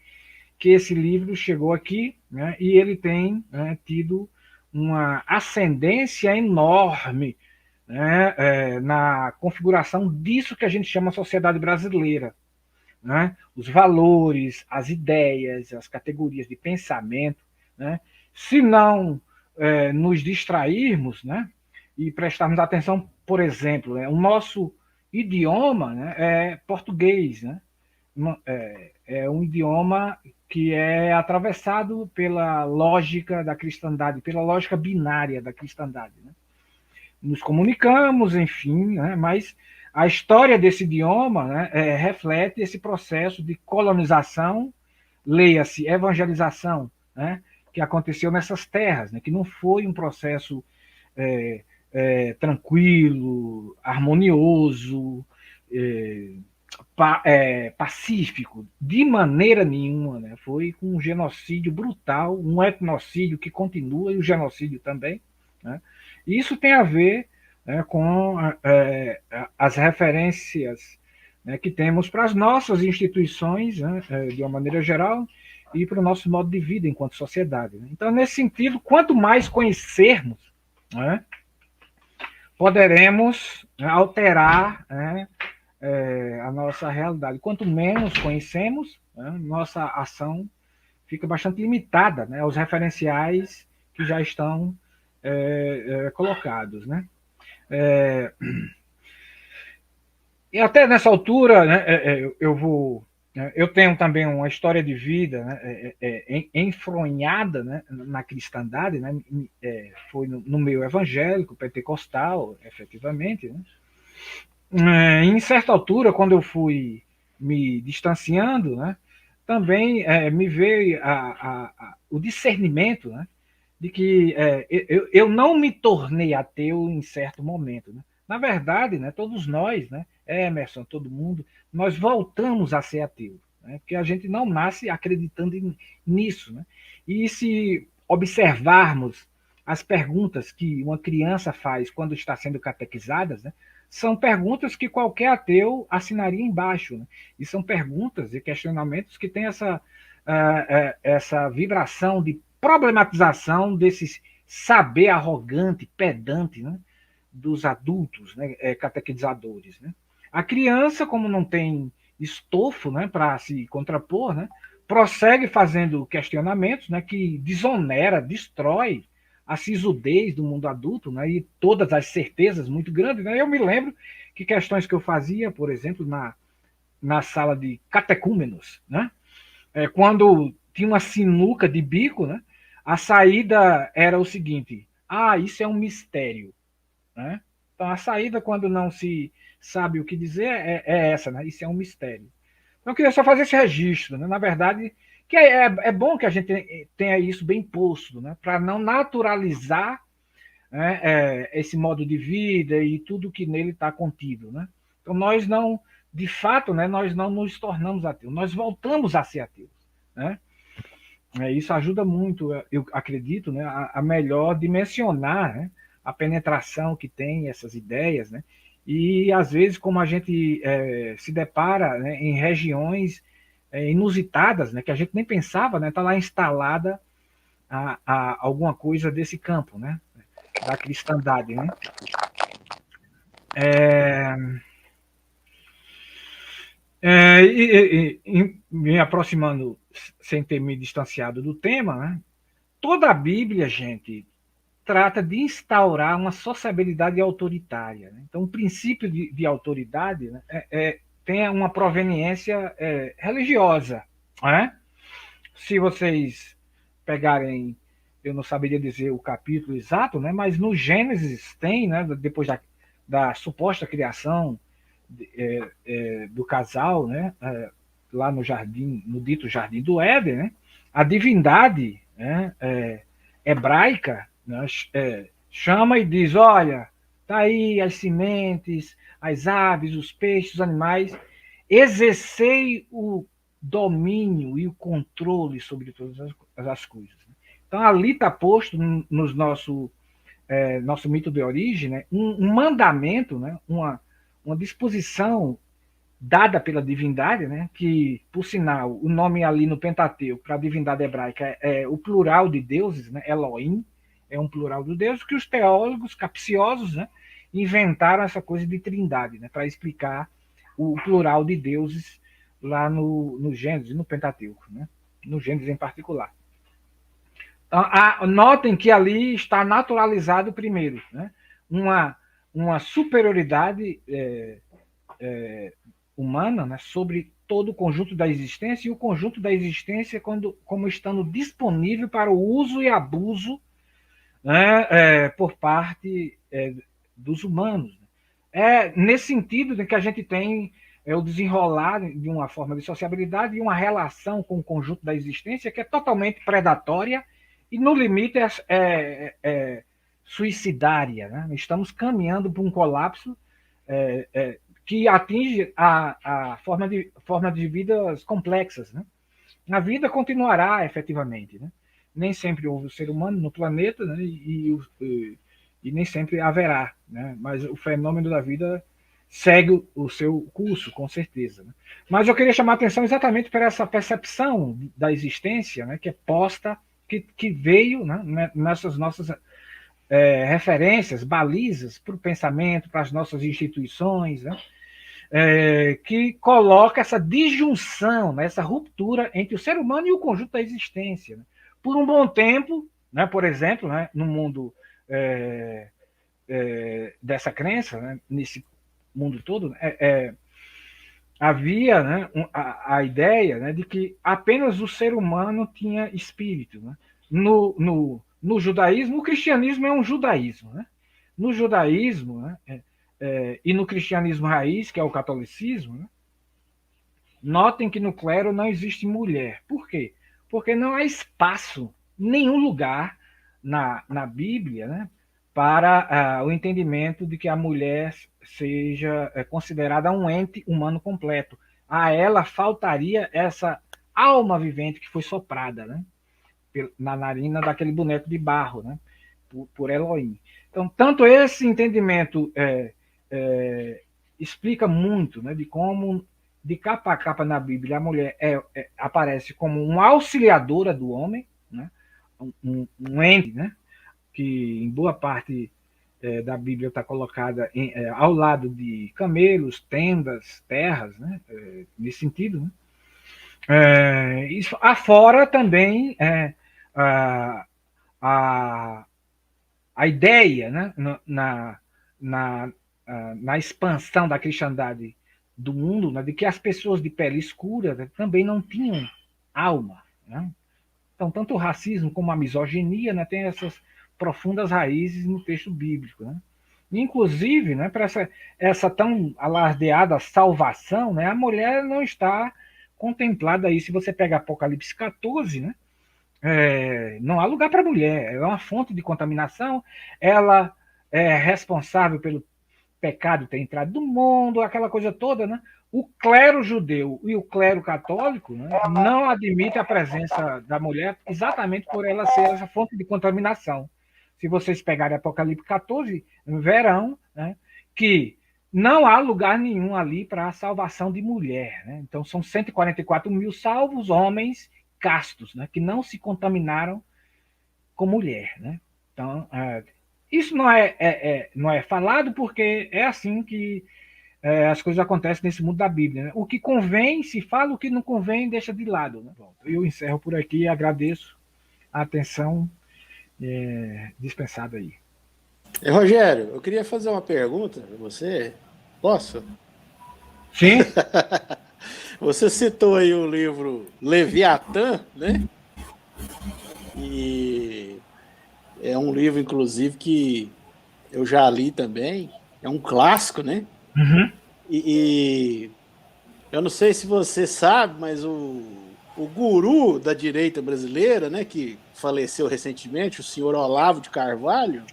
que esse livro chegou aqui, né, e ele tem, né, tido uma ascendência enorme, né, na configuração disso que a gente chama sociedade brasileira, né? Os valores, as ideias, as categorias de pensamento, né? Se não nos distrairmos, né, e prestarmos atenção, por exemplo, né, o nosso idioma, né, é português, né? É um idioma que é atravessado pela lógica da cristandade, pela lógica binária da cristandade, né? Nos comunicamos, enfim, né, mas a história desse idioma, né, reflete esse processo de colonização, leia-se evangelização, né, que aconteceu nessas terras, né, que não foi um processo tranquilo, harmonioso, pacífico, de maneira nenhuma, né? Foi com um genocídio brutal, um etnocídio que continua, e o genocídio também, né? Isso tem a ver, né, com as referências, né, que temos para as nossas instituições, né, de uma maneira geral, e para o nosso modo de vida enquanto sociedade, né? Então, nesse sentido, quanto mais conhecermos, né, poderemos, né, alterar, né, a nossa realidade. Quanto menos conhecemos, né, nossa ação fica bastante limitada, né, aos referenciais que já estão colocados, né? E até nessa altura, né, eu tenho também uma história de vida, né, enfronhada, né, na cristandade, né, foi no meio evangélico, pentecostal, efetivamente, né? Em certa altura, quando eu fui me distanciando, né, também me veio o discernimento, né, de que eu não me tornei ateu em certo momento, né? Na verdade, né, todos nós, né, Emerson, todo mundo, nós voltamos a ser ateu, né, porque a gente não nasce acreditando nisso, né? E se observarmos as perguntas que uma criança faz quando está sendo catequizada, né, são perguntas que qualquer ateu assinaria embaixo, né? E são perguntas e questionamentos que têm essa vibração de problematização desses saber arrogante, pedante, né, dos adultos, né, catequizadores. Né? A criança, como não tem estofo, né, para se contrapor, né, prossegue fazendo questionamentos, né, que desonera, destrói a sisudez do mundo adulto, né, e todas as certezas muito grandes. Né? Eu me lembro que questões que eu fazia, por exemplo, na sala de catecúmenos, né, quando tinha uma sinuca de bico, né, a saída era o seguinte: isso é um mistério. Né? Então, a saída, quando não se sabe o que dizer, é essa, né? Isso é um mistério. Então, eu queria só fazer esse registro, né? Na verdade, que é bom que a gente tenha isso bem posto, né? Para não naturalizar, né, esse modo de vida e tudo que nele está contido. Né? Então, nós não, de fato, né, nós não nos tornamos ateus, nós voltamos a ser ateus. Né? Isso ajuda muito, eu acredito, né, a melhor dimensionar, né, a penetração que tem essas ideias, né, e às vezes como a gente se depara, né, em regiões inusitadas, né, que a gente nem pensava, né, tá lá instalada alguma coisa desse campo, né, da cristandade, né. Me aproximando, sem ter me distanciado do tema, né, toda a Bíblia, gente, trata de instaurar uma sociabilidade autoritária. Né? Então, o princípio de autoridade, né, tem uma proveniência religiosa. Né? Se vocês pegarem, eu não saberia dizer o capítulo exato, né, mas no Gênesis tem, né, depois da suposta criação do casal, né, lá no jardim, no dito jardim do Éden, né, a divindade, né, hebraica, né, chama e diz: olha, tá aí as sementes, as aves, os peixes, os animais, exercei o domínio e o controle sobre todas as coisas. Então ali está posto no nosso mito de origem, né, um mandamento, né, uma disposição dada pela divindade, né, que, por sinal, o nome ali no Pentateuco para a divindade hebraica é o plural de deuses, né, Elohim, é um plural de deuses, que os teólogos capciosos, né, inventaram essa coisa de trindade, né, para explicar o plural de deuses lá no Gênesis, no Pentateuco, né, no Gênesis em particular. Notem que ali está naturalizado primeiro, né, uma superioridade humana, né, sobre todo o conjunto da existência, e o conjunto da existência como estando disponível para o uso e abuso, né, por parte dos humanos. É nesse sentido de que a gente tem o desenrolar de uma forma de sociabilidade e uma relação com o conjunto da existência que é totalmente predatória e, no limite, suicidária. Né? Estamos caminhando para um colapso que atinge a forma de vidas complexas. Né? A vida continuará efetivamente. Né? Nem sempre houve o ser humano no planeta, né? E nem sempre haverá. Né? Mas o fenômeno da vida segue o seu curso, com certeza. Né? Mas eu queria chamar a atenção exatamente para essa percepção da existência, né? Que é posta, que veio, né? Nessas nossas referências, balizas para o pensamento, para as nossas instituições, né? Que coloca essa disjunção, né, essa ruptura entre o ser humano e o conjunto da existência. Né? Por um bom tempo, né, por exemplo, né, no mundo dessa crença, né, nesse mundo todo, havia, né, a ideia, né, de que apenas o ser humano tinha espírito. Né? No judaísmo, o cristianismo é um judaísmo. Né? No judaísmo, né, e no cristianismo raiz, que é o catolicismo, né, notem que no clero não existe mulher. Por quê? Porque não há espaço, nenhum lugar na Bíblia, né, para o entendimento de que a mulher seja considerada um ente humano completo. A ela faltaria essa alma vivente que foi soprada, né, na narina daquele boneco de barro, né, por Elohim. Então, tanto esse entendimento explica muito, né, de como, de capa a capa na Bíblia, a mulher aparece como uma auxiliadora do homem, né, um ente, né, que em boa parte da Bíblia está colocada ao lado de camelos, tendas, terras, né? Nesse sentido. Né? Isso, afora também a ideia, né? Na expansão da cristandade do mundo, né? De que as pessoas de pele escura, né? Também não tinham alma. Né? Então, tanto o racismo como a misoginia, né? Tem essas profundas raízes no texto bíblico. Né? Inclusive, né, para essa tão alardeada salvação, né, a mulher não está contemplada aí. Se você pega Apocalipse 14, né, não há lugar para a mulher. Ela é uma fonte de contaminação, ela é responsável pelo pecado ter entrado no mundo, aquela coisa toda. Né? O clero judeu e o clero católico, né, não admitem a presença da mulher exatamente por ela ser essa fonte de contaminação. Se vocês pegarem Apocalipse 14, verão, né, que não há lugar nenhum ali para a salvação de mulher. Né? Então, são 144 mil salvos, homens castos, né, que não se contaminaram com mulher. Né? Então, isso não é falado porque é assim que as coisas acontecem nesse mundo da Bíblia. Né? O que convém se fala, o que não convém deixa de lado. Né? Bom, eu encerro por aqui e agradeço a atenção dispensada aí. Rogério, eu queria fazer uma pergunta para você. Posso? Sim. Você citou aí o livro Leviatã, né? E é um livro, inclusive, que eu já li também. É um clássico, né? Uhum. E eu não sei se você sabe, mas o guru da direita brasileira, né, que faleceu recentemente, o senhor Olavo de Carvalho,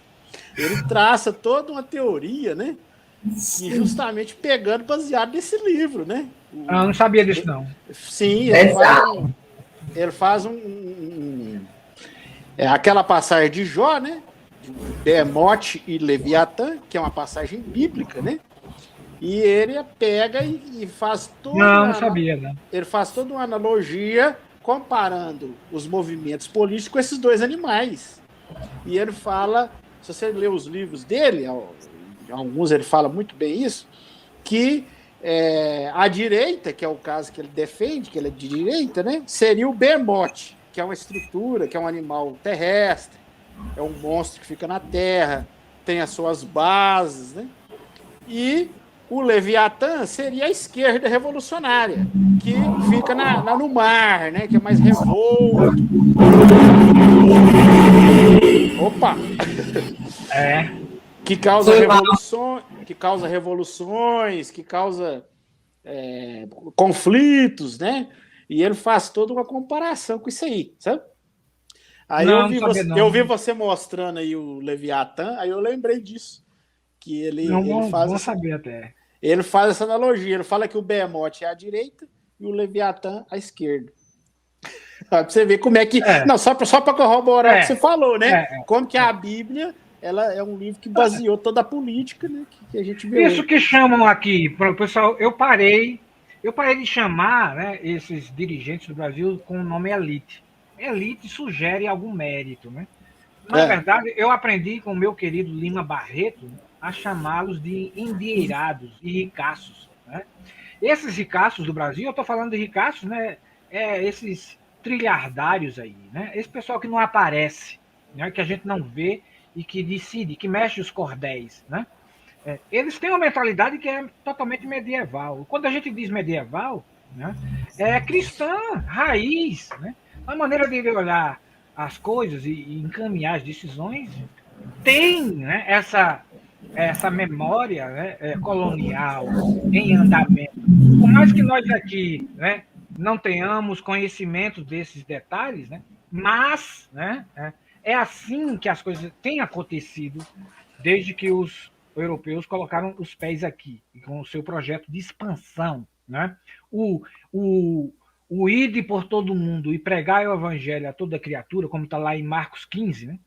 ele traça toda uma teoria, né, que justamente pegando baseado nesse livro, né? Eu não sabia disso, não. Sim, ele faz aquela passagem de Jó, né, de Behemoth e Leviatã, que é uma passagem bíblica, né? E ele pega e faz não sabia, né? Ele faz toda uma analogia comparando os movimentos políticos com esses dois animais. E ele fala, se você ler os livros dele, alguns ele fala muito bem isso, que a direita, que é o caso que ele defende, que ele é de direita, né, seria o Behemoth, que é uma estrutura, que é um animal terrestre, é um monstro que fica na terra, tem as suas bases, né? E o Leviatã seria a esquerda revolucionária, que fica no mar, né? Que é mais revolto. Opa! Que causa revoluções, que causa conflitos, né? E ele faz toda uma comparação com isso aí, sabe? Aí eu vi você mostrando aí o Leviatã, aí eu lembrei disso. Que ele faz saber até. Ele faz essa analogia. Ele fala que o Behemoth é à direita e o Leviatã à esquerda. Pra você ver como é que. Não, só para corroborar o que você falou, né? Como que a Bíblia ela é um livro que baseou toda a política, né? Que a gente vê. Isso que chamam aqui, pessoal, eu parei de chamar, né, esses dirigentes do Brasil com o nome elite. Elite sugere algum mérito, né? Na verdade, eu aprendi com o meu querido Lima Barreto a chamá-los de endinheirados e ricaços. Né? Esses ricaços do Brasil, eu estou falando de ricaços, né? Esses trilhardários aí, né? Esse pessoal que não aparece, né? Que a gente não vê e que decide, que mexe os cordéis. Né? Eles têm uma mentalidade que é totalmente medieval. Quando a gente diz medieval, né? É cristã, raiz. Né? A maneira de olhar as coisas e encaminhar as decisões tem, né, essa memória, né, colonial em andamento. Por mais que nós aqui, né, não tenhamos conhecimento desses detalhes, né, mas, né, é assim que as coisas têm acontecido desde que os europeus colocaram os pés aqui, com o seu projeto de expansão. Né? O ide por todo mundo e pregar o evangelho a toda criatura, como está lá em Marcos 15, né?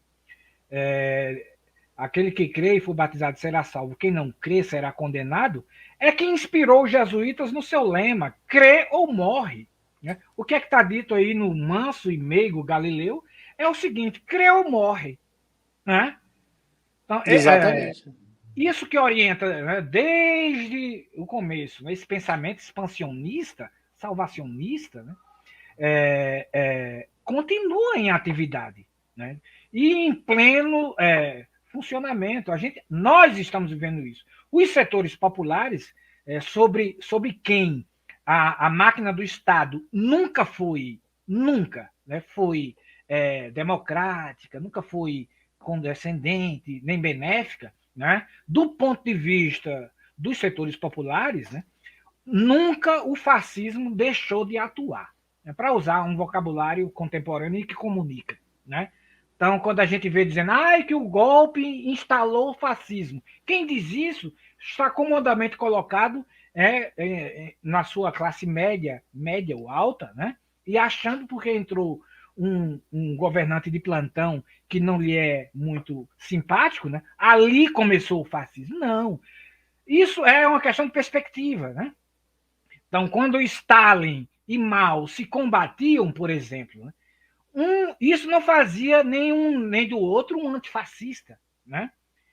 Aquele que crê e for batizado será salvo, quem não crê será condenado, é que inspirou os jesuítas no seu lema, crê ou morre. Né? O que é que está dito aí no manso e meigo Galileu é o seguinte, crê ou morre. né? Então, Exatamente. isso que orienta, né, desde o começo, né, esse pensamento expansionista, salvacionista, né, continua em atividade, né, e em pleno funcionamento. Nós estamos vivendo isso. Os setores populares, sobre quem a máquina do Estado nunca, né, foi democrática, nunca foi condescendente, nem benéfica, né, do ponto de vista dos setores populares, né, nunca o fascismo deixou de atuar, né, para usar um vocabulário contemporâneo e que comunica. Né? Então, quando a gente vê dizendo que o golpe instalou o fascismo, quem diz isso está comodamente colocado na sua classe média ou alta, né? E achando porque entrou um governante de plantão que não lhe é muito simpático, né? Ali começou o fascismo. Não. Isso é uma questão de perspectiva, né? Então, quando Stalin e Mao se combatiam, por exemplo, né? Isso não fazia nem do outro um antifascista, né?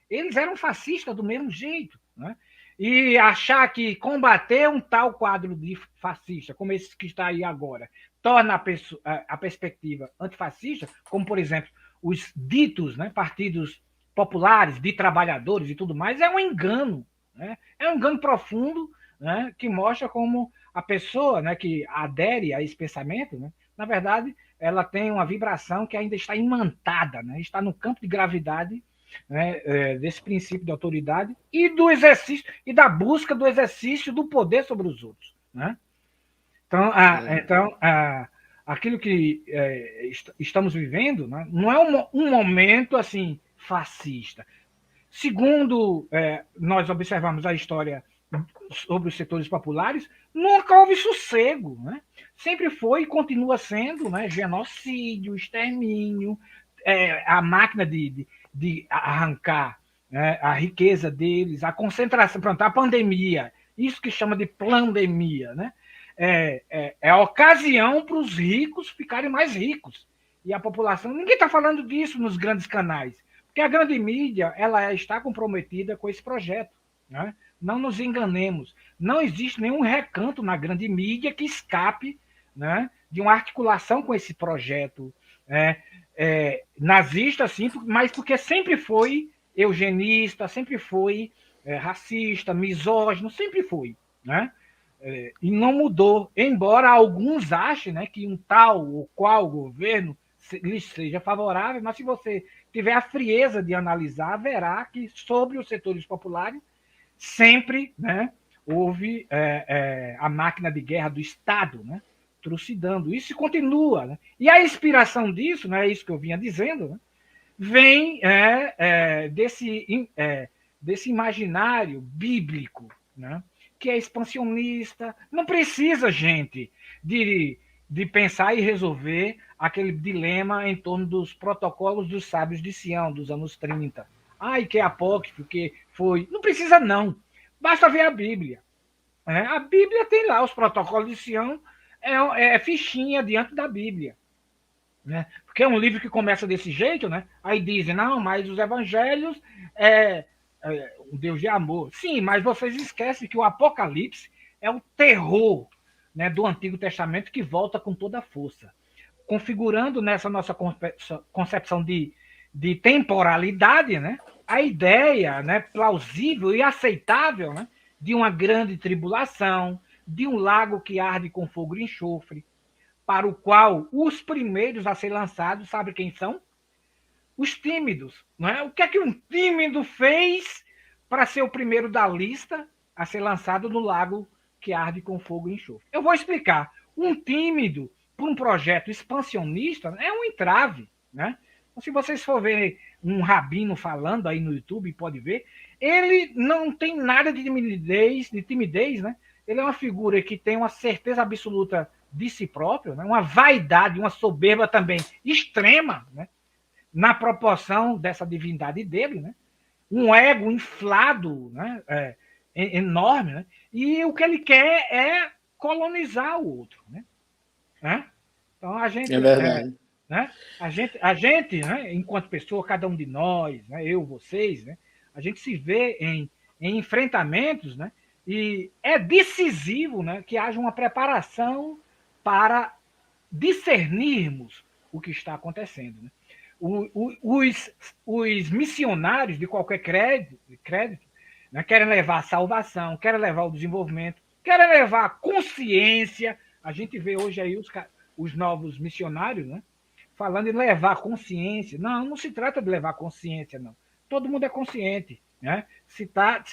Eles eram fascistas do mesmo jeito, né? E achar que combater um tal quadro de fascista, como esse que está aí agora, torna a perspectiva antifascista, como, por exemplo, os ditos, né, partidos populares, de trabalhadores e tudo mais, é um engano. Né? É um engano profundo, né, que mostra como a pessoa, né, que adere a esse pensamento, né, na verdade, ela tem uma vibração que ainda está imantada, né, está no campo de gravidade, né, desse princípio de autoridade e do exercício e da busca do exercício do poder sobre os outros. Né? Então, aquilo que estamos vivendo, né, não é um momento assim fascista. Segundo nós observamos a história sobre os setores populares, nunca houve sossego. Né? Sempre foi e continua sendo, né, genocídio, extermínio, a máquina de arrancar, né, a riqueza deles, a concentração, pronto, a pandemia, isso que chama de pandemia, né? É a ocasião para os ricos ficarem mais ricos. E a população, ninguém está falando disso nos grandes canais, porque a grande mídia ela está comprometida com esse projeto. Né? Não nos enganemos, não existe nenhum recanto na grande mídia que escape, né, de uma articulação com esse projeto nazista, sim, mas porque sempre foi eugenista, sempre foi racista, misógino, sempre foi. Né? E não mudou, embora alguns achem, né, que um tal ou qual governo lhes seja favorável, mas se você tiver a frieza de analisar, verá que sobre os setores populares sempre, né, houve a máquina de guerra do Estado, né, trucidando. Isso continua. Né? E a inspiração disso, né, é isso que eu vinha dizendo, né, vem desse imaginário bíblico, né, que é expansionista. Não precisa, gente, de pensar e resolver aquele dilema em torno dos protocolos dos sábios de Sião, dos anos 30. Que é apócrifo, que foi... Não precisa, não. Basta ver a Bíblia. A Bíblia tem lá os protocolos de Sião, é fichinha diante da Bíblia. Né? Porque é um livro que começa desse jeito, né? Aí dizem, não, mas os evangelhos um Deus de amor. Sim, mas vocês esquecem que o Apocalipse é o terror, né, do Antigo Testamento que volta com toda a força. Configurando nessa nossa concepção de temporalidade, né, a ideia, né, plausível e aceitável, né, de uma grande tribulação, de um lago que arde com fogo e enxofre, para o qual os primeiros a ser lançados, sabe quem são? Os tímidos. Não é? O que é que um tímido fez para ser o primeiro da lista a ser lançado no lago que arde com fogo e enxofre? Eu vou explicar. Um tímido, por um projeto expansionista, é um entrave. Né? Então, se vocês for ver um rabino falando aí no YouTube, pode ver, ele não tem nada de timidez, né? Ele é uma figura que tem uma certeza absoluta de si próprio, né? Uma vaidade, uma soberba também extrema, né? Na proporção dessa divindade dele, né? Um ego inflado, né? Enorme, né? E o que ele quer é colonizar o outro. Né? Então a gente. É verdade. né? A gente, né, enquanto pessoa, cada um de nós, né, eu, vocês, né, a gente se vê em enfrentamentos, né, e é decisivo, né, que haja uma preparação para discernirmos o que está acontecendo. Né? Os missionários de qualquer crédito né, querem levar a salvação, querem levar o desenvolvimento, querem levar a consciência. A gente vê hoje aí os novos missionários, né, falando em levar consciência. Não, não se trata de levar consciência, não. Todo mundo é consciente. Né? Se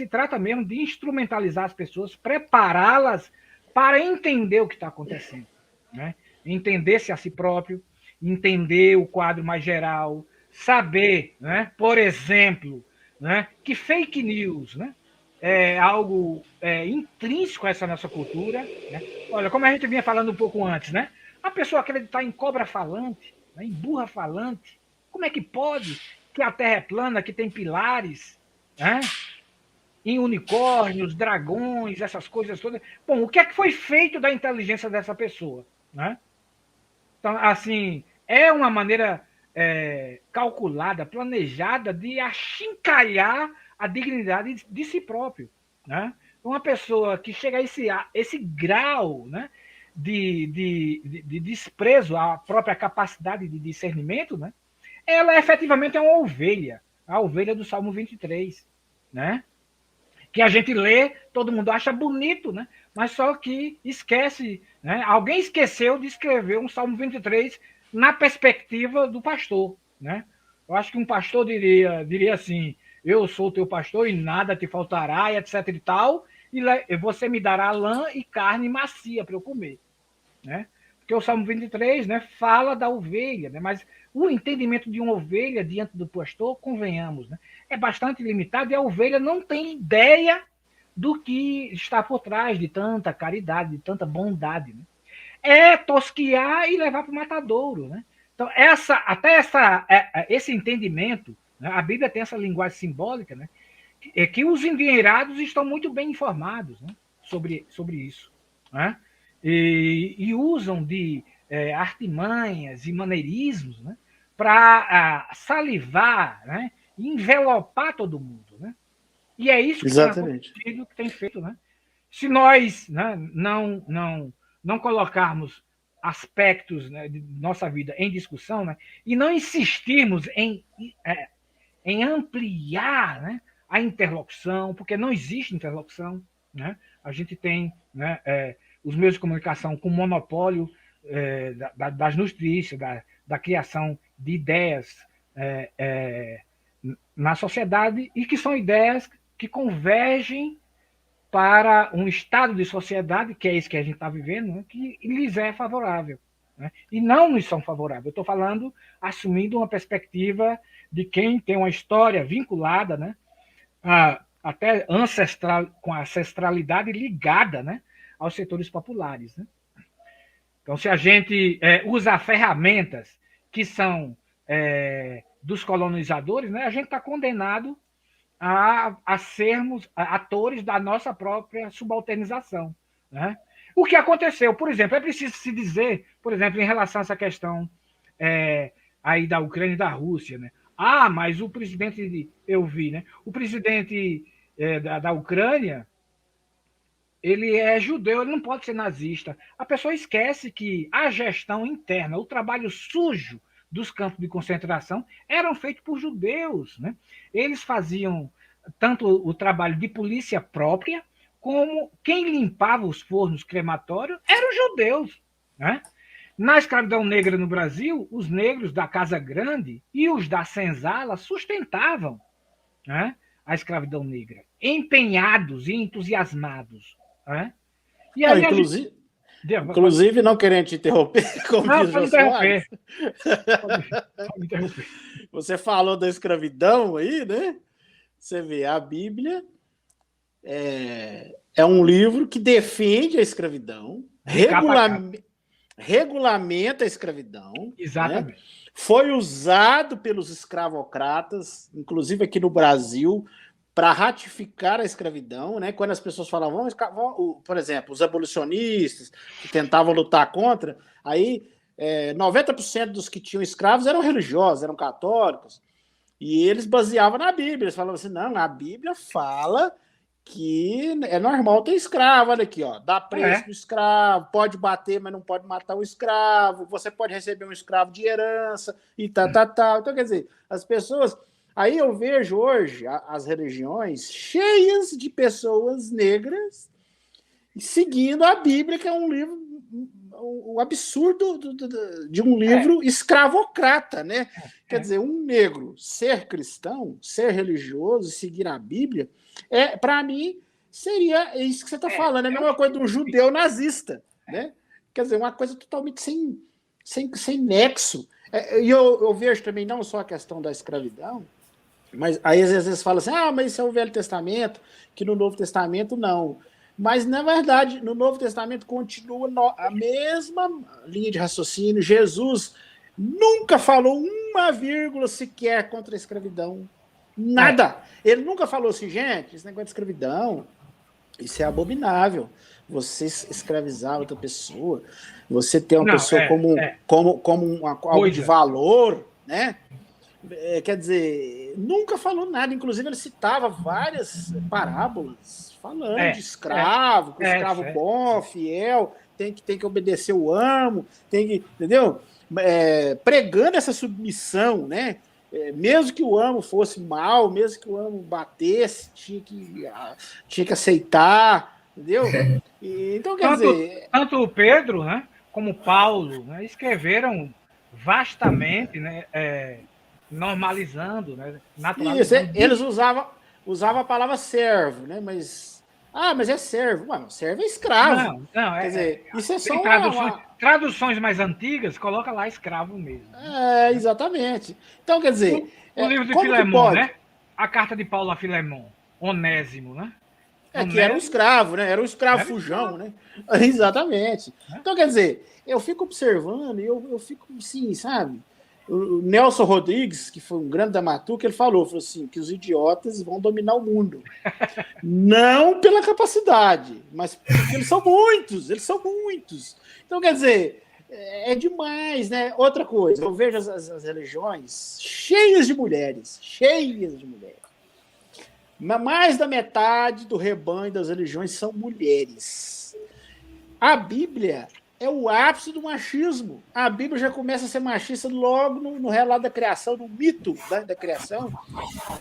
trata mesmo de instrumentalizar as pessoas, prepará-las para entender o que está acontecendo. Né? Entender-se a si próprio, entender o quadro mais geral, saber, né, por exemplo, né, que fake news, né, é algo intrínseco a essa nossa cultura. Né? Olha, como a gente vinha falando um pouco antes, né? A pessoa acreditar em cobra falante, né, em burra falante, como é que pode que a Terra é plana, que tem pilares, né? Em unicórnios, dragões, essas coisas todas. Bom, o que é que foi feito da inteligência dessa pessoa? Né? Então, assim, é uma maneira calculada, planejada de achincalhar a dignidade de si próprio. Né? Uma pessoa que chega a esse grau, né, de desprezo à própria capacidade de discernimento, né, ela efetivamente é uma ovelha, a ovelha do Salmo 23, né? Que a gente lê, todo mundo acha bonito, né? Mas só que esquece, né? Alguém esqueceu de escrever um Salmo 23 na perspectiva do pastor, né? Eu acho que um pastor diria assim: eu sou teu pastor e nada te faltará, e etc e tal, e você me dará lã e carne macia para eu comer, né? Porque o Salmo 23, né, fala da ovelha, né? Mas o entendimento de uma ovelha diante do pastor, convenhamos, né, é bastante limitado e a ovelha não tem ideia do que está por trás de tanta caridade, de tanta bondade. Né? É tosquiar e levar para o matadouro. Né? Então, esse entendimento, né, a Bíblia tem essa linguagem simbólica, né, que os endinheirados estão muito bem informados, né, sobre isso. Né? E usam de artimanhas e maneirismos, né, para salivar, né, e envelopar todo mundo. Né? E é isso que Exatamente. tem acontecido, que tem feito. Né? Se nós, né, não colocarmos aspectos, né, de nossa vida em discussão, né, e não insistirmos em ampliar, né, a interlocução, porque não existe interlocução. Né? A gente tem, né, os meios de comunicação com monopólio das notícias, da criação de ideias na sociedade, e que são ideias que convergem para um estado de sociedade, que é esse que a gente está vivendo, né, que lhes é favorável. Né? E não nos são favoráveis. Eu estou falando, assumindo uma perspectiva de quem tem uma história vinculada, né, até ancestral, com a ancestralidade ligada, né, aos setores populares. Né? Então, se a gente usa ferramentas que são dos colonizadores, né, a gente está condenado a sermos atores da nossa própria subalternização. Né? O que aconteceu, por exemplo, é preciso se dizer, por exemplo, em relação a essa questão aí da Ucrânia e da Rússia, né? Mas o presidente, eu vi, né? O presidente da Ucrânia, ele é judeu, ele não pode ser nazista. A pessoa esquece que a gestão interna, o trabalho sujo dos campos de concentração eram feitos por judeus. Né? Eles faziam tanto o trabalho de polícia própria, como quem limpava os fornos crematórios eram os judeus. Né? Na escravidão negra no Brasil, os negros da Casa Grande e os da senzala sustentavam, né, a escravidão negra, empenhados e entusiasmados. Né? E aí inclusive, não querendo te interromper, como diz o Jô Soares, pode interromper. Você falou da escravidão aí, né? Você vê, a Bíblia é um livro que defende a escravidão, regulamenta a escravidão. Exatamente. Né? Foi usado pelos escravocratas, inclusive aqui no Brasil, para ratificar a escravidão, né? Quando as pessoas falavam, por exemplo, os abolicionistas que tentavam lutar contra, aí 90% dos que tinham escravos eram religiosos, eram católicos, e eles baseavam na Bíblia. Eles falavam assim, não, a Bíblia fala que é normal ter escravo, olha aqui, ó, dá preço no escravo, pode bater, mas não pode matar o escravo, você pode receber um escravo de herança, e tal. Então, quer dizer, as pessoas... Aí eu vejo hoje as religiões cheias de pessoas negras seguindo a Bíblia, que é um livro, o absurdo de um livro escravocrata, né? Quer dizer, um negro ser cristão, ser religioso, seguir a Bíblia, para mim, seria isso que você está falando, é a mesma coisa de um judeu nazista, né? Quer dizer, uma coisa totalmente sem nexo. E eu vejo também não só a questão da escravidão, mas aí às vezes fala assim, mas isso é o Velho Testamento, que no Novo Testamento não. Mas, na verdade, no Novo Testamento continua a mesma linha de raciocínio. Jesus nunca falou uma vírgula sequer contra a escravidão. Nada. Ele nunca falou assim, gente, esse negócio de escravidão, isso é abominável. Você escravizar outra pessoa, você ter uma pessoa como algo de valor, né? Quer dizer, nunca falou nada. Inclusive, ele citava várias parábolas falando de escravo, que o escravo bom, fiel, tem que obedecer o amo, entendeu? Pregando essa submissão, né? Mesmo que o amo fosse mal, mesmo que o amo batesse, tinha que aceitar, entendeu? Então, quer dizer... Tanto o Pedro, né, como Paulo, né, escreveram vastamente, né, normalizando, né, naturalizando. Isso, eles usavam a palavra servo, né? Mas é servo. Ué, servo é escravo. Não, quer dizer, isso é só traduções mais antigas, coloca lá escravo mesmo. Exatamente. Então, quer dizer... O livro de Filemão, né? A carta de Paulo a Filemão, Onésimo, né? Que era um escravo, né? Era um escravo fujão, né? Exatamente. Então, quer dizer, eu fico observando e eu fico assim, sabe? O Nelson Rodrigues, que foi um grande dramaturgo, ele falou assim, que os idiotas vão dominar o mundo. Não pela capacidade, mas porque eles são muitos. Então, quer dizer, é demais, né? Outra coisa, eu vejo as religiões cheias de mulheres. Mais da metade do rebanho das religiões são mulheres. A Bíblia é o ápice do machismo. A Bíblia já começa a ser machista logo no relato da criação, no mito da criação,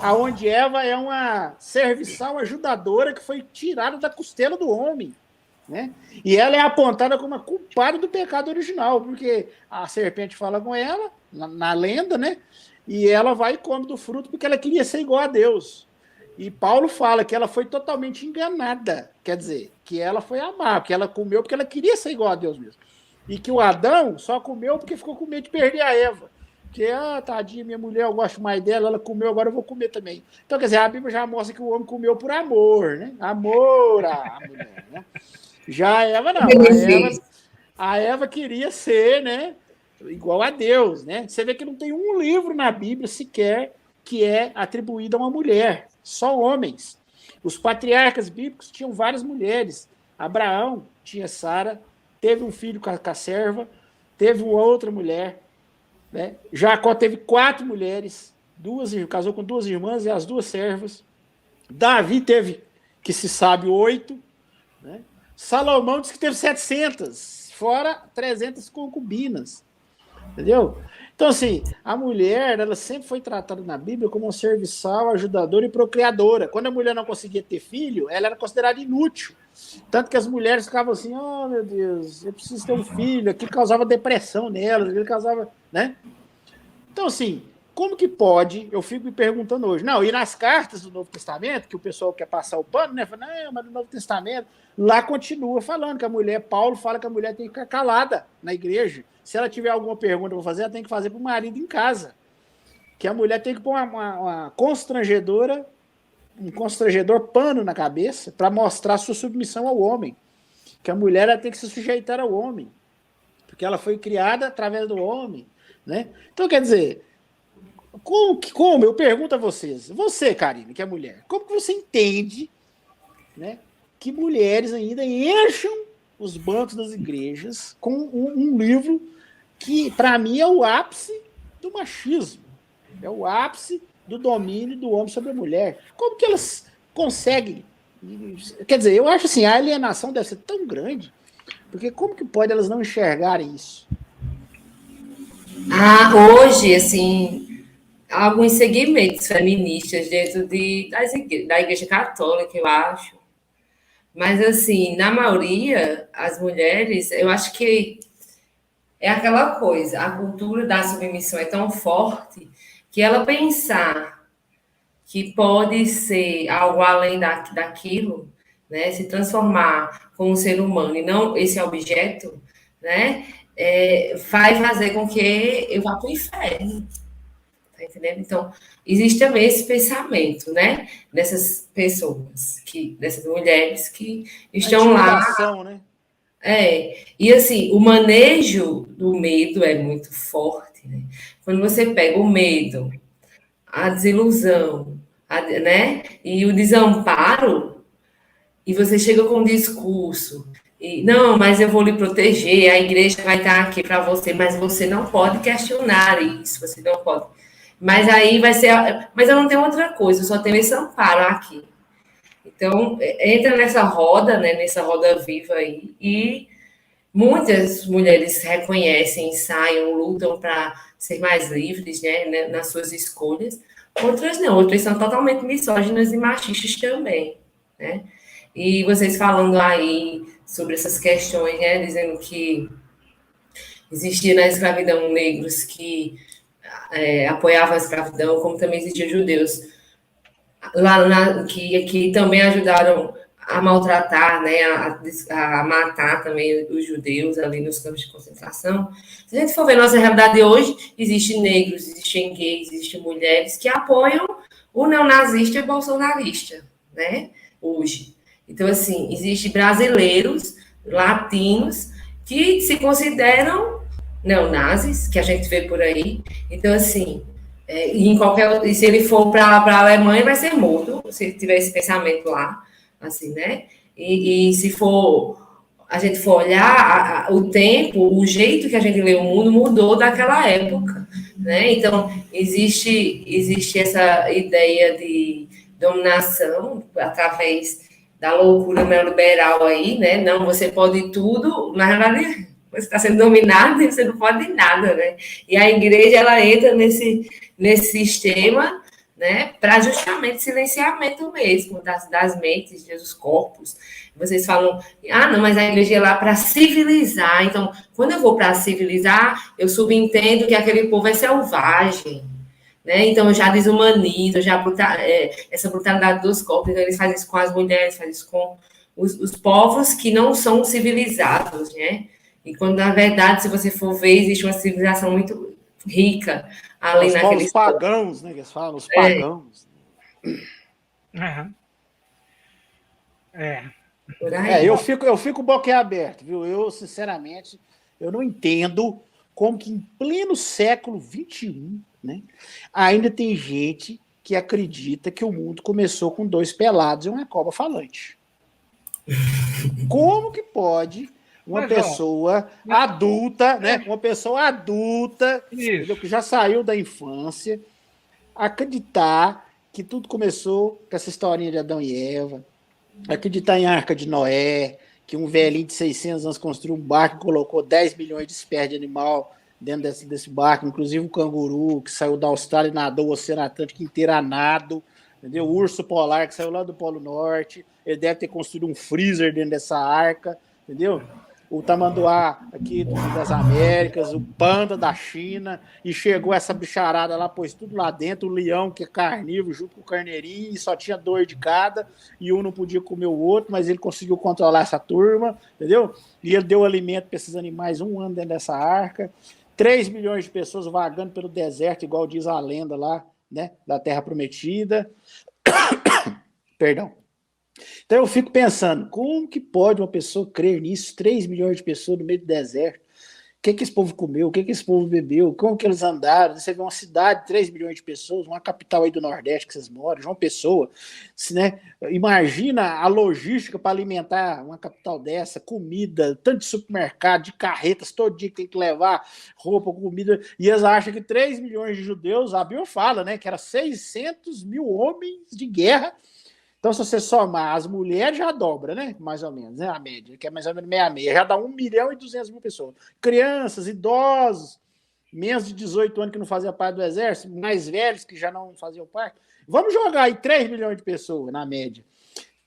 aonde Eva é uma serviçal ajudadora que foi tirada da costela do homem, né? E ela é apontada como a culpada do pecado original, porque a serpente fala com ela, na lenda, né? E ela vai e come do fruto porque ela queria ser igual a Deus. E Paulo fala que ela foi totalmente enganada, quer dizer, que ela foi amar, que ela comeu porque ela queria ser igual a Deus mesmo. E que o Adão só comeu porque ficou com medo de perder a Eva. Que, tadinha, minha mulher, eu gosto mais dela, ela comeu, agora eu vou comer também. Então, quer dizer, a Bíblia já mostra que o homem comeu por amor, né? Amor à mulher, né? Já a Eva não. A Eva queria ser, né, igual a Deus, né? Você vê que não tem um livro na Bíblia sequer que é atribuído a uma mulher. Só homens. Os patriarcas bíblicos tinham várias mulheres. Abraão tinha Sara, teve um filho com a serva, teve uma outra mulher, né? Jacó teve 4 mulheres, casou com 2 irmãs e as 2 servas. Davi teve, que se sabe, 8, né? Salomão disse que teve 700, fora 300 concubinas. Entendeu? Então, assim, a mulher, ela sempre foi tratada na Bíblia como um serviçal, ajudadora e procriadora. Quando a mulher não conseguia ter filho, ela era considerada inútil. Tanto que as mulheres ficavam assim, meu Deus, eu preciso ter um filho. Aquilo causava depressão nelas, aquilo causava, né? Então, assim, como que pode, eu fico me perguntando hoje, não, e nas cartas do Novo Testamento, que o pessoal quer passar o pano, né? Fala, não, mas no Novo Testamento, lá continua falando que a mulher, Paulo fala que a mulher tem que ficar calada na igreja. Se ela tiver alguma pergunta para fazer, ela tem que fazer para o marido em casa. Que a mulher tem que pôr uma constrangedor pano na cabeça para mostrar sua submissão ao homem. Que a mulher ela tem que se sujeitar ao homem. Porque ela foi criada através do homem, né? Então, quer dizer, como eu pergunto a vocês, você, Karine, que é mulher, como que você entende, né, que mulheres ainda encham os bancos das igrejas com um livro que para mim é o ápice do machismo, é o ápice do domínio do homem sobre a mulher. Como que elas conseguem? Quer dizer, eu acho assim, a alienação deve ser tão grande, porque como que pode elas não enxergarem isso? Hoje, assim, há alguns segmentos feministas dentro da Igreja Católica, eu acho. Mas, assim, na maioria, as mulheres, eu acho que é aquela coisa, a cultura da submissão é tão forte que ela pensar que pode ser algo além daquilo, né, se transformar como um ser humano e não esse objeto, né, vai fazer com que eu vá para o inferno, tá entendendo? Então, existe também esse pensamento, né, dessas pessoas, dessas mulheres que A estão lá. intimidação, né? E assim, o manejo do medo é muito forte, né? Quando você pega o medo, a desilusão, né? E o desamparo, e você chega com um discurso, e não, mas eu vou lhe proteger, a igreja vai estar aqui para você, mas você não pode questionar isso, você não pode. Mas aí vai ser, mas eu não tenho outra coisa, eu só tenho esse amparo aqui. Então, entra nessa roda, né, nessa roda viva aí, e muitas mulheres reconhecem, ensaiam, lutam para ser mais livres, né, nas suas escolhas. Outras não, outras são totalmente misóginas e machistas também, né? E vocês falando aí sobre essas questões, né, dizendo que existia na escravidão negros que apoiavam a escravidão, como também existiam judeus que também ajudaram a maltratar, né, a matar também os judeus ali nos campos de concentração. Se a gente for ver nossa realidade hoje, existem negros, existem gays, existem mulheres que apoiam o neonazista e o bolsonarista, né, hoje. Então, assim, existem brasileiros, latinos, que se consideram neonazis, que a gente vê por aí. Então, assim, e se ele for para a Alemanha, vai ser morto, se tiver esse pensamento lá, assim, né? E se for a gente for olhar o tempo, o jeito que a gente lê o mundo mudou daquela época, né? Então existe essa ideia de dominação através da loucura neoliberal aí, né? Não, você pode tudo, na verdade você está sendo dominado e você não pode nada, né? E a igreja ela entra nesse sistema, né, para justamente silenciamento mesmo das mentes, dos corpos. Vocês falam, não, mas a igreja é lá para civilizar. Então, quando eu vou para civilizar, eu subentendo que aquele povo é selvagem, né? Então, eu já desumanizo, essa brutalidade dos corpos. Então, eles fazem isso com as mulheres, fazem isso com os povos que não são civilizados, né? E quando, na verdade, se você for ver, existe uma civilização muito rica ali Os naqueles povos pagãos, né? Que eles falam, os pagãos. Por aí. Eu fico boquiaberto, viu? Eu, sinceramente, eu não entendo como que em pleno século XXI, né, ainda tem gente que acredita que o mundo começou com dois pelados e uma cobra falante. Como que pode uma pessoa adulta, né? Uma pessoa adulta, entendeu, que já saiu da infância, acreditar que tudo começou com essa historinha de Adão e Eva, acreditar em Arca de Noé, que um velhinho de 600 anos construiu um barco e colocou 10 milhões de espécies de animal dentro desse barco, inclusive o canguru, que saiu da Austrália e nadou o Oceano Atlântico inteiro a nado, entendeu? O urso polar, que saiu lá do Polo Norte, ele deve ter construído um freezer dentro dessa arca, entendeu? O tamanduá aqui das Américas, o panda da China, e chegou essa bicharada lá, pôs tudo lá dentro, o leão, que é carnívoro, junto com o carneirinho, e só tinha 2 de cada, e um não podia comer o outro, mas ele conseguiu controlar essa turma, entendeu? E ele deu alimento para esses animais 1 ano dentro dessa arca, 3 milhões de pessoas vagando pelo deserto, igual diz a lenda lá, né, da Terra Prometida. Perdão. Então eu fico pensando, como que pode uma pessoa crer nisso? 3 milhões de pessoas no meio do deserto. que esse povo comeu, o que esse povo bebeu, como que eles andaram. Você vê uma cidade, 3 milhões de pessoas, uma capital aí do Nordeste que vocês moram, João Pessoa, né? Imagina a logística para alimentar uma capital dessa, comida, tanto de supermercado, de carretas, todo dia que tem que levar roupa, comida, e eles acham que 3 milhões de judeus, a Bíblia fala, né, que era 600 mil homens de guerra. Então, se você somar as mulheres, já dobra, né? Mais ou menos, né? A média, que é mais ou menos meia-meia. Já dá 1.200.000 pessoas. Crianças, idosos, menos de 18 anos que não faziam parte do exército, mais velhos que já não faziam parte. Vamos jogar aí 3 milhões de pessoas, na média.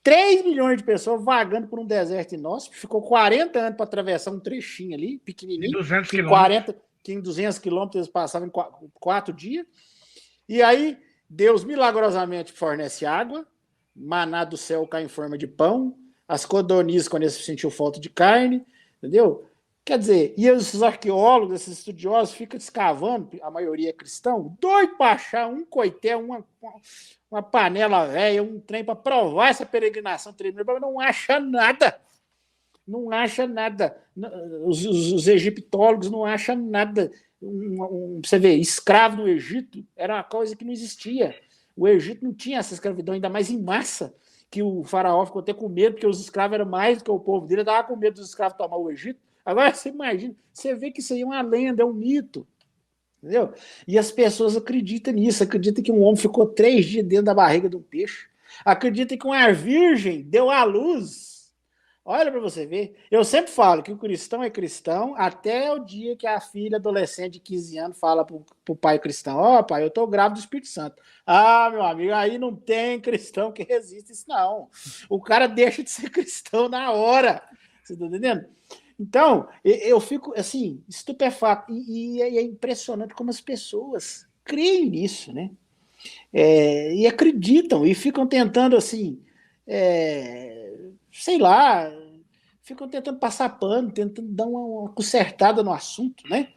3 milhões de pessoas vagando por um deserto inóspito. Ficou 40 anos para atravessar um trechinho ali, pequenininho. De 200 quilômetros. Que em 200 quilômetros eles passavam em 4 dias. E aí, Deus milagrosamente fornece água, maná do céu cai em forma de pão, as codornizes quando eles sentiam falta de carne, entendeu? Quer dizer, e esses arqueólogos, esses estudiosos ficam escavando, a maioria é cristão, doido para achar um coité, uma panela velha, um trem para provar essa peregrinação tremenda, não acha nada. Não acha nada. Os egiptólogos não acham nada. Você vê, escravo no Egito era uma coisa que não existia. O Egito não tinha essa escravidão, ainda mais em massa, que o faraó ficou até com medo, porque os escravos eram mais do que o povo dele, estava com medo dos escravos tomar o Egito. Agora você imagina, você vê que isso aí é uma lenda, é um mito. Entendeu? E as pessoas acreditam nisso, acreditam que um homem ficou 3 dias dentro da barriga de um peixe, acreditam que uma virgem deu à luz. Olha para você ver. Eu sempre falo que o cristão é cristão até o dia que a filha adolescente de 15 anos fala pro pai cristão: ó, pai, eu tô grávida do Espírito Santo. Ah, meu amigo, aí não tem cristão que resista isso, não. O cara deixa de ser cristão na hora. Você tá entendendo? Então, eu fico, assim, estupefato. E é impressionante como as pessoas creem nisso, né? E acreditam, e ficam tentando, assim... sei lá, ficam tentando passar pano, tentando dar uma consertada no assunto, né?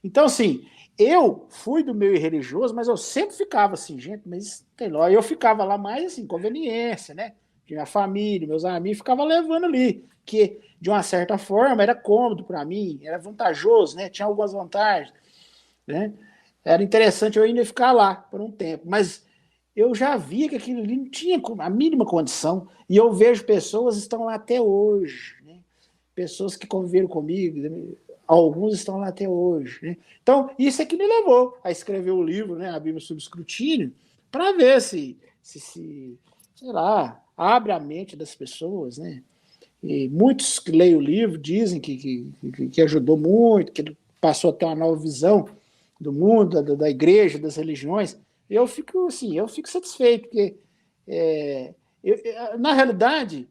Então, assim, eu fui do meio religioso, mas eu sempre ficava assim, gente, mas tem lá, eu ficava lá mais assim, conveniência, né? Minha família, meus amigos, ficava levando ali, que de uma certa forma era cômodo para mim, era vantajoso, né? Tinha algumas vantagens, né? Era interessante eu ainda ficar lá por um tempo, mas eu já via que aquilo ali não tinha a mínima condição, e eu vejo pessoas que estão lá até hoje, né? Pessoas que conviveram comigo, alguns estão lá até hoje, né? Então, isso é que me levou a escrever o livro, né, a Bíblia sob escrutínio, para ver se, sei lá, abre a mente das pessoas, né? E muitos que leem o livro dizem que ajudou muito, que ele passou a ter uma nova visão do mundo, da igreja, das religiões. Eu fico satisfeito, porque na realidade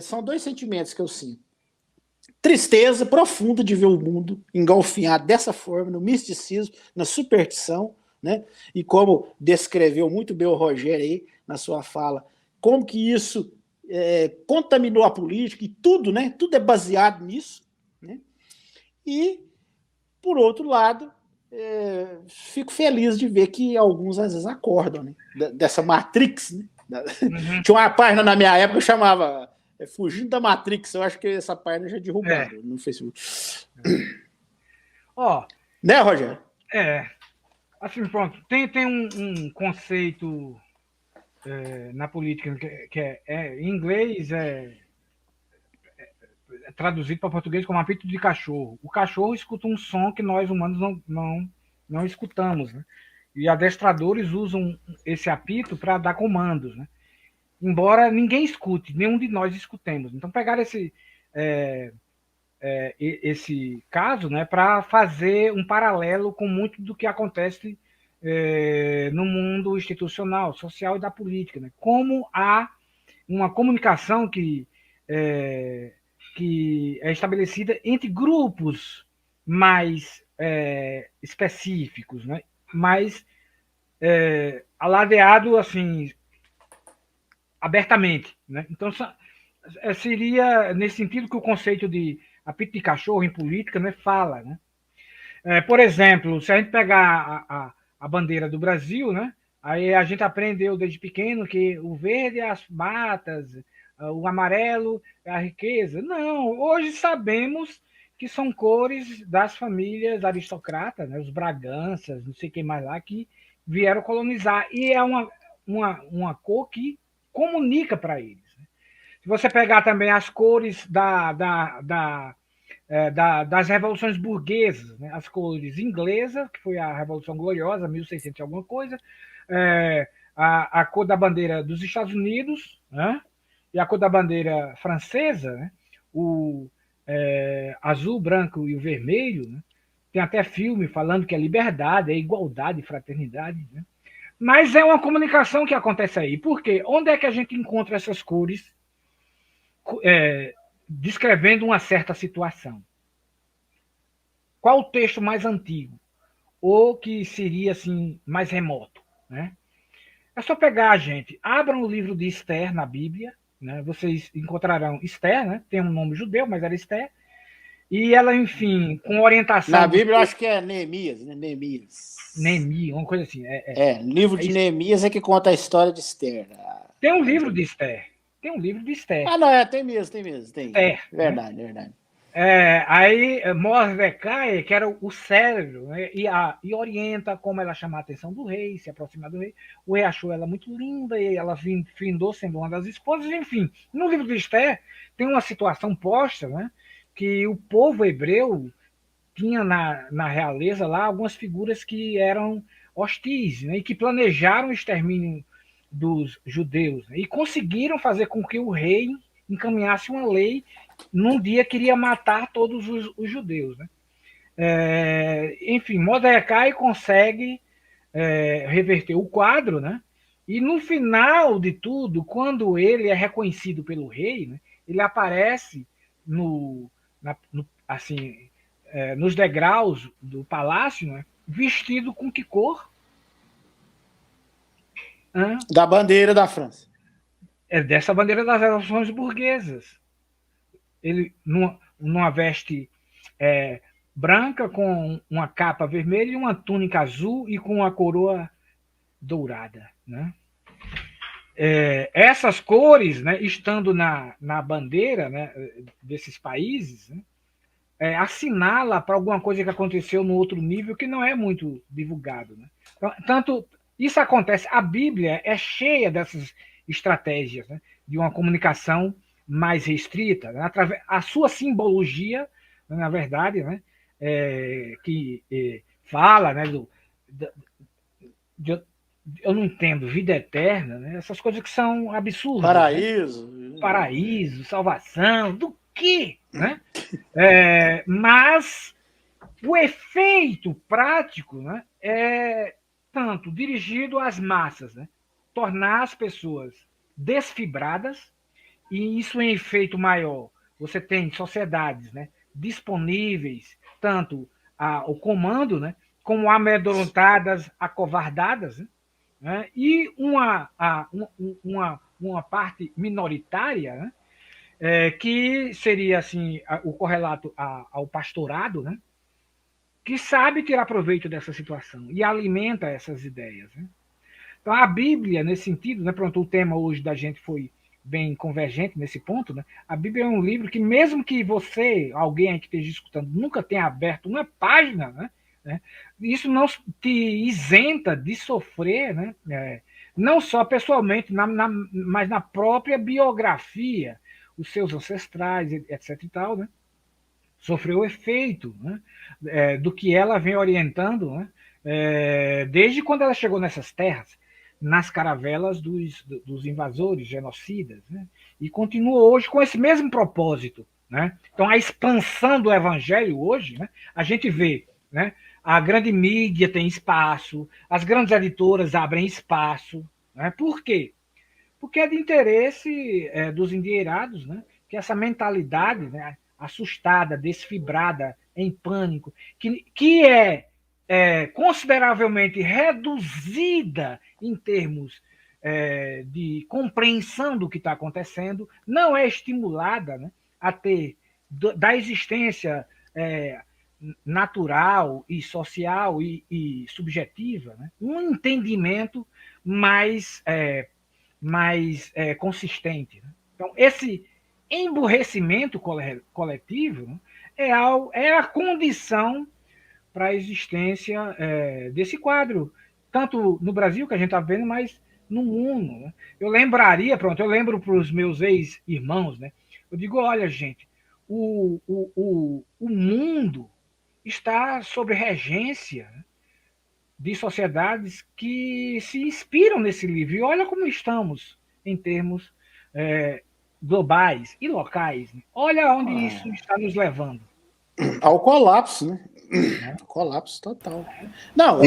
são 2 sentimentos que eu sinto. Tristeza profunda de ver o mundo engolfinhado dessa forma, no misticismo, na superstição, né? E como descreveu muito bem o Rogério aí na sua fala, como que isso contaminou a política, e tudo, né? Tudo é baseado nisso, né? E, por outro lado, fico feliz de ver que alguns às vezes acordam, né? Dessa Matrix, né? Uhum. Tinha uma página na minha época que chamava Fugindo da Matrix. Eu acho que essa página já derrubaram no Facebook. Né, Rogério? Assim, pronto. Tem um conceito na política que em inglês é traduzido para português como apito de cachorro. O cachorro escuta um som que nós humanos não escutamos, né? E adestradores usam esse apito para dar comandos, né? Embora ninguém escute, nenhum de nós escutemos. Então, pegar esse caso, né, para fazer um paralelo com muito do que acontece no mundo institucional, social e da política, né? Como há uma comunicação que é estabelecida entre grupos mais específicos, né? Mais alardeado assim abertamente, né? Então seria nesse sentido que o conceito de apito de cachorro em política, né, fala, né? Por exemplo, se a gente pegar a bandeira do Brasil, né, aí a gente aprendeu desde pequeno que o verde é as matas, o amarelo é a riqueza. Não, hoje sabemos que são cores das famílias aristocratas, né, os Braganças, não sei quem mais lá, que vieram colonizar. E é uma cor que comunica para eles. Se você pegar também as cores das revoluções burguesas, né? As cores inglesa, que foi a Revolução Gloriosa, 1600 e alguma coisa, a cor da bandeira dos Estados Unidos, né? E a cor da bandeira francesa, né? O azul, branco e o vermelho, né? Tem até filme falando que é liberdade, é igualdade, fraternidade, né? Mas é uma comunicação que acontece aí. Por quê? Onde é que a gente encontra essas cores descrevendo uma certa situação? Qual o texto mais antigo? Ou que seria assim mais remoto, né? É só pegar, gente, abram o livro de Esther na Bíblia, né? Vocês encontrarão Esther, né? Tem um nome judeu, mas era Esther. E ela, enfim, com orientação... Na Bíblia eu acho que é Neemias, né? Neemias, uma coisa assim. Livro de Neemias é que conta a história de Esther. Tem um livro de Esther. Tem um livro de Esther. Ah, não, tem mesmo. Esther, verdade, né? Verdade. Aí Mordecai, que era o cérebro, né, e orienta como ela chama a atenção do rei, se aproximar do rei. O rei achou ela muito linda e ela findou sendo uma das esposas. Enfim, no livro de Esther tem uma situação posta, né, que o povo hebreu tinha na realeza lá algumas figuras que eram hostis, né, e que planejaram o extermínio dos judeus, né, e conseguiram fazer com que o rei encaminhasse uma lei num dia queria matar todos os judeus, né? Enfim, Mordecai consegue reverter o quadro, né? E no final de tudo, quando ele é reconhecido pelo rei, né, ele aparece assim, nos degraus do palácio, né, vestido com que cor? Da bandeira da França. É dessa bandeira das revoluções burguesas. Ele, numa veste branca, com uma capa vermelha e uma túnica azul e com uma coroa dourada, né? Essas cores, né, estando na bandeira, né, desses países, né, assinala para alguma coisa que aconteceu no outro nível que não é muito divulgado, né? Então, tanto isso acontece, a Bíblia é cheia dessas estratégias, né, de uma comunicação mais restrita, né, a sua simbologia, né, na verdade, né, que fala, né, eu não entendo, vida eterna, né, essas coisas que são absurdas. Paraíso. Né? Paraíso, salvação, do quê? Né? Mas o efeito prático, né, é tanto dirigido às massas, né, tornar as pessoas desfibradas, e isso em efeito maior. Você tem sociedades, né, disponíveis tanto ao comando, né, como amedrontadas, acovardadas, né, e uma parte minoritária, né, que seria assim o correlato ao pastorado, né, que sabe tirar proveito dessa situação e alimenta essas ideias. Né? Então, a Bíblia, nesse sentido, né, pronto, o tema hoje da gente foi bem convergente nesse ponto, né? A Bíblia é um livro que, mesmo que você, alguém aí que esteja escutando, nunca tenha aberto uma página, né, isso não te isenta de sofrer, né, não só pessoalmente, mas na própria biografia, os seus ancestrais, etc. e tal, né? Sofreu o efeito, né, do que ela vem orientando, né, desde quando ela chegou nessas terras, nas caravelas dos invasores, genocidas, né, e continua hoje com esse mesmo propósito. Né? Então, a expansão do evangelho hoje, né, a gente vê, né, a grande mídia tem espaço, as grandes editoras abrem espaço. Né? Por quê? Porque é de interesse dos endinheirados, né, que essa mentalidade, né, assustada, desfibrada, em pânico, que é consideravelmente reduzida em termos de compreensão do que está acontecendo, não é estimulada, né, a ter da existência natural e social e subjetiva, né, um entendimento mais consistente. Né? Então, esse emburrecimento coletivo, né, é a condição para a existência desse quadro, tanto no Brasil, que a gente está vendo, mas no mundo. Né? Eu lembro para os meus ex-irmãos, né? Eu digo, olha, gente, o mundo está sob regência de sociedades que se inspiram nesse livro. E olha como estamos em termos globais e locais. Né? Olha onde isso está nos levando. Ao colapso, né? Colapso total. Não,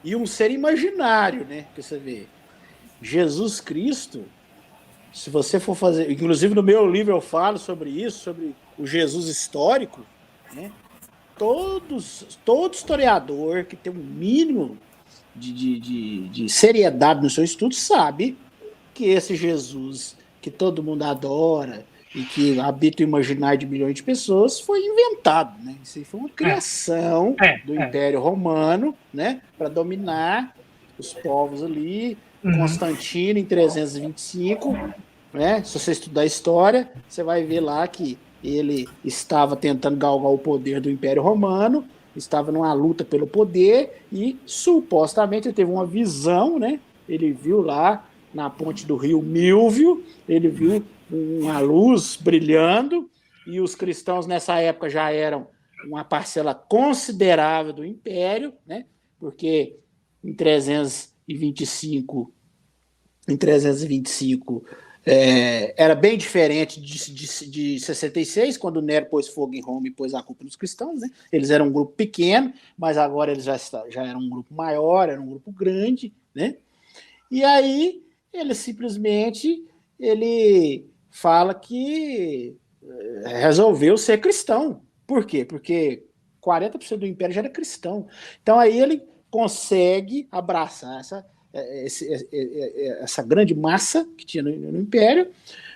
e um ser imaginário, né? Que você vê. Jesus Cristo, se você for fazer... Inclusive no meu livro eu falo sobre isso, sobre o Jesus histórico, né? Todo historiador que tem um mínimo de seriedade no seu estudo sabe que esse Jesus que todo mundo adora e que habita o imaginário de milhões de pessoas foi inventado, né? Isso aí foi uma criação do Império Romano, né? Para dominar os povos ali. Constantino em 325, né? Se você estudar a história, você vai ver lá que ele estava tentando galgar o poder do Império Romano, estava numa luta pelo poder e supostamente ele teve uma visão, né? Ele viu lá na ponte do rio Milvio, ele viu uma luz brilhando e os cristãos nessa época já eram uma parcela considerável do Império, né? Porque em 325 era bem diferente de 66, quando Nero pôs fogo em Roma e pôs a culpa nos cristãos, né? Eles eram um grupo pequeno, mas agora eles já eram um grupo maior, era um grupo grande, né? E aí ele simplesmente fala que resolveu ser cristão. Por quê? Porque 40% do império já era cristão. Então aí ele consegue abraçar essa grande massa que tinha no Império,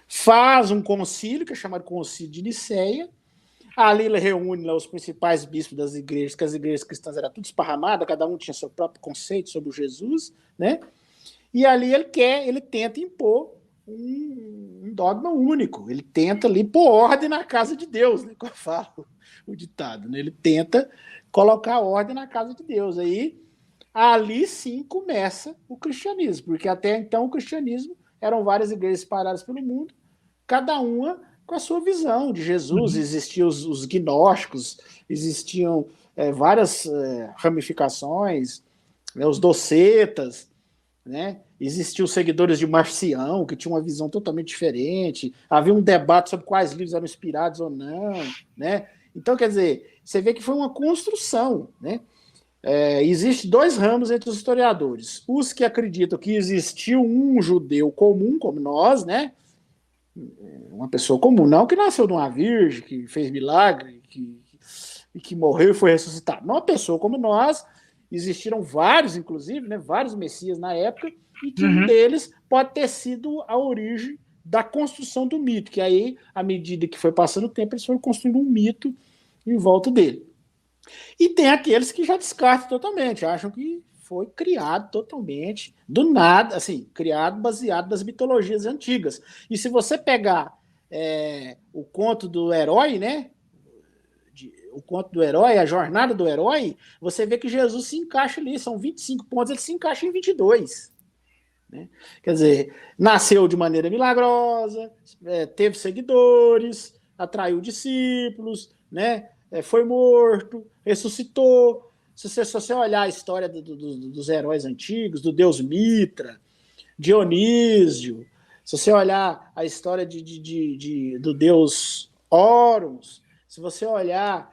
faz um concílio, que é chamado Concílio de Nicéia. Ali ele reúne lá os principais bispos das igrejas, que as igrejas cristãs eram tudo esparramadas, cada um tinha seu próprio conceito sobre o Jesus, né? E ali ele tenta impor um dogma único, ele tenta ali pôr ordem na casa de Deus, né? Como eu falo o ditado, né? Ele tenta colocar ordem na casa de Deus. Aí ali sim começa o cristianismo, porque até então o cristianismo eram várias igrejas espalhadas pelo mundo, cada uma com a sua visão de Jesus. Existiam os gnósticos, existiam várias ramificações, né, os docetas, né? Existiam os seguidores de Marcião, que tinham uma visão totalmente diferente, havia um debate sobre quais livros eram inspirados ou não, né? Então, quer dizer, você vê que foi uma construção, né? Existem dois ramos entre os historiadores. Os que acreditam que existiu um judeu comum, como nós, né? Uma pessoa comum, não que nasceu de uma virgem, que fez milagre, que morreu e foi ressuscitado. Não, uma pessoa como nós. Existiram vários, inclusive, né? Vários messias na época, e que um deles pode ter sido a origem da construção do mito, que aí, à medida que foi passando o tempo, eles foram construindo um mito em volta dele. E tem aqueles que já descartam totalmente, acham que foi criado totalmente, do nada, assim, criado baseado nas mitologias antigas. E se você pegar o conto do herói, né? O conto do herói, a jornada do herói, você vê que Jesus se encaixa ali, são 25 pontos, ele se encaixa em 22. Né? Quer dizer, nasceu de maneira milagrosa, teve seguidores, atraiu discípulos, né? Foi morto, ressuscitou. Se você olhar a história dos heróis antigos, do deus Mitra, Dionísio, se você olhar a história do deus Horus, se você olhar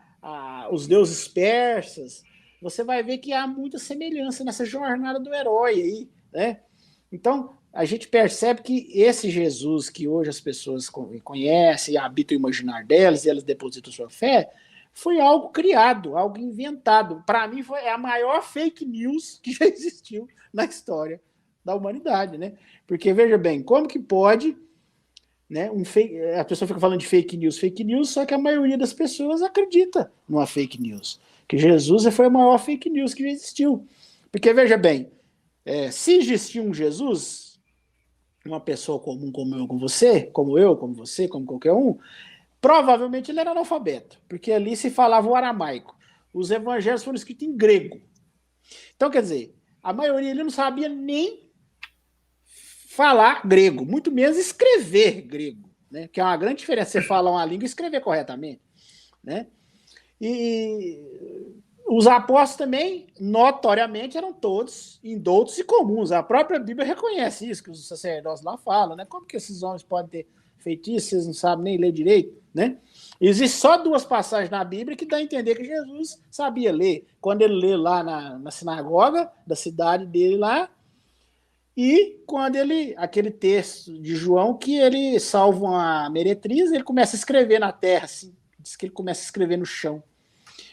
os deuses persas, você vai ver que há muita semelhança nessa jornada do herói aí, né? Então, a gente percebe que esse Jesus que hoje as pessoas conhecem e habitam o imaginário delas e elas depositam sua fé, foi algo criado, algo inventado. Para mim, foi a maior fake news que já existiu na história da humanidade, né? Porque, veja bem, como que pode, né, a pessoa fica falando de fake news, só que a maioria das pessoas acredita numa fake news. Que Jesus foi a maior fake news que já existiu. Porque, veja bem, se existia um Jesus, uma pessoa comum como eu, como você, como qualquer um, Provavelmente ele era analfabeto, porque ali se falava o aramaico. Os evangelhos foram escritos em grego. Então, quer dizer, a maioria ele não sabia nem falar grego, muito menos escrever grego, né? Que é uma grande diferença você falar uma língua e escrever corretamente, né? E os apóstolos também, notoriamente, eram todos indoutos e comuns. A própria Bíblia reconhece isso, que os sacerdotes lá falam, né? Como que esses homens podem ter feito isso, vocês não sabem nem ler direito, né? Existem só 2 passagens na Bíblia que dá a entender que Jesus sabia ler. Quando ele lê lá na sinagoga da cidade dele lá, e quando aquele texto de João que ele salva uma meretriz, ele começa a escrever na terra, assim, diz que ele começa a escrever no chão.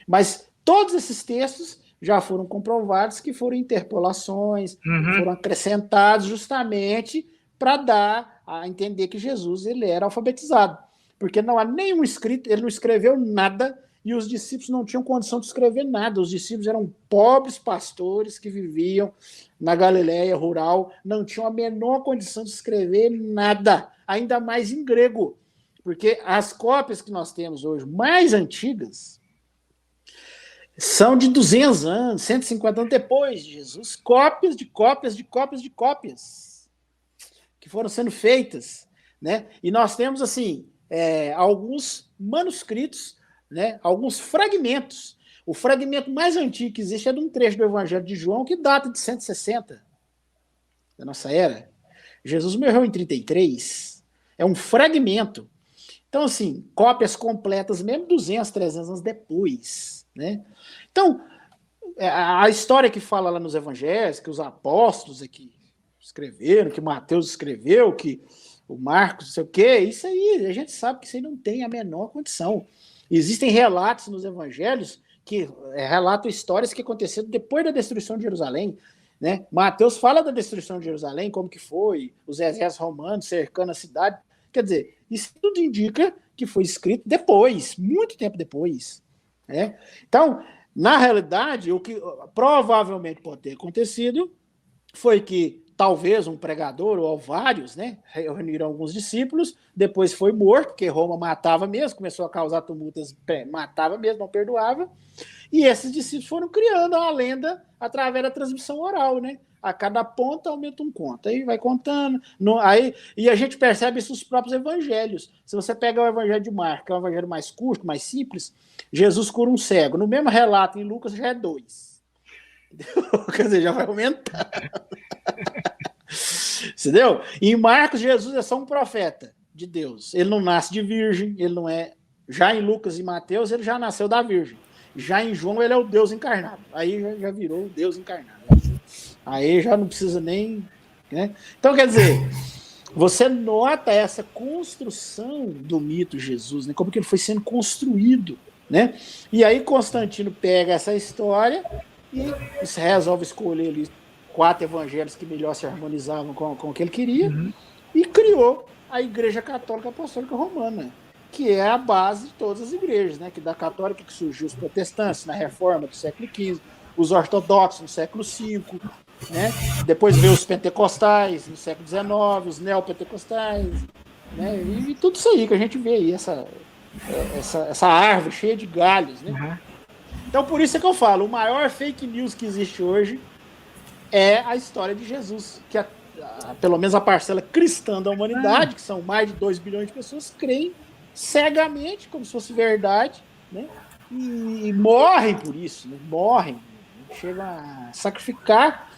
Mas todos esses textos já foram comprovados que foram interpolações, foram acrescentados justamente para dar a entender que Jesus ele era alfabetizado. Porque não há nenhum escrito, ele não escreveu nada e os discípulos não tinham condição de escrever nada. Os discípulos eram pobres pastores que viviam na Galileia rural, não tinham a menor condição de escrever nada, ainda mais em grego. Porque as cópias que nós temos hoje, mais antigas, são de 200 anos, 150 anos depois de Jesus. Cópias de cópias de cópias de cópias que foram sendo feitas, né? E nós temos, assim, alguns manuscritos, né? Alguns fragmentos. O fragmento mais antigo que existe é de um trecho do Evangelho de João que data de 160 da nossa era. Jesus morreu em 33. É um fragmento. Então, assim, cópias completas, mesmo 200, 300 anos depois, né? Então, a história que fala lá nos evangelhos, que os apóstolos aqui escreveram, que Mateus escreveu, que o Marcos, não sei o quê, isso aí, a gente sabe que isso aí não tem a menor condição. Existem relatos nos evangelhos que relatam histórias que aconteceram depois da destruição de Jerusalém, né? Mateus fala da destruição de Jerusalém, como que foi, os exércitos romanos cercando a cidade. Quer dizer, isso tudo indica que foi escrito depois, muito tempo depois, né? Então, na realidade, o que provavelmente pode ter acontecido foi que talvez um pregador ou vários, né, reuniram alguns discípulos, depois foi morto, porque Roma matava mesmo, começou a causar tumultos, matava mesmo, não perdoava, e esses discípulos foram criando uma lenda através da transmissão oral, né? A cada ponta aumenta um conto, aí vai contando, e a gente percebe isso nos próprios evangelhos. Se você pegar o evangelho de Marcos, que é um evangelho mais curto, mais simples, Jesus cura um cego. No mesmo relato em Lucas já é 2. Quer dizer, já vai aumentar. Entendeu? Em Marcos, Jesus é só um profeta de Deus. Ele não nasce de virgem, ele não é. Já em Lucas e Mateus, ele já nasceu da virgem. Já em João, ele é o Deus encarnado. Aí já virou o Deus encarnado. Aí já não precisa nem. Né? Então, quer dizer, você nota essa construção do mito Jesus, né? Como que ele foi sendo construído. Né? E aí Constantino pega essa história e resolve escolher ali 4 evangelhos que melhor se harmonizavam com o que ele queria, e criou a Igreja Católica Apostólica Romana, que é a base de todas as igrejas, né? Que da católica que surgiu os protestantes na Reforma do século XV, os ortodoxos no século V, né? Depois veio os pentecostais no século XIX, os neopentecostais, né? E tudo isso aí que a gente vê aí, essa árvore cheia de galhos, né? Então, por isso é que eu falo, o maior fake news que existe hoje é a história de Jesus, que pelo menos a parcela cristã da humanidade, que são mais de 2 bilhões de pessoas, creem cegamente, como se fosse verdade, né? E morrem por isso, né? Morrem, chegam a sacrificar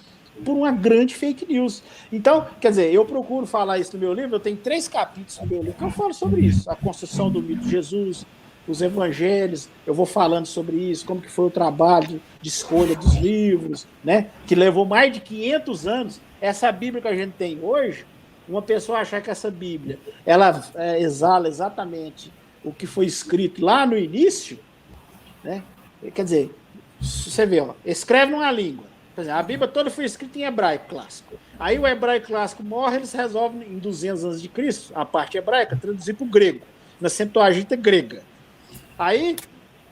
por uma grande fake news. Então, quer dizer, eu procuro falar isso no meu livro, eu tenho 3 capítulos no meu livro que eu falo sobre isso, a construção do mito de Jesus, os evangelhos, eu vou falando sobre isso, como que foi o trabalho de escolha dos livros, né? Que levou mais de 500 anos. Essa Bíblia que a gente tem hoje, uma pessoa achar que essa Bíblia, ela exala exatamente o que foi escrito lá no início, né? Quer dizer, você vê, ó, escreve numa língua. Por exemplo, a Bíblia toda foi escrita em hebraico clássico. Aí o hebraico clássico morre, eles resolvem, em 200 anos de Cristo, a parte hebraica, traduzir para o grego, na Septuaginta grega. Aí,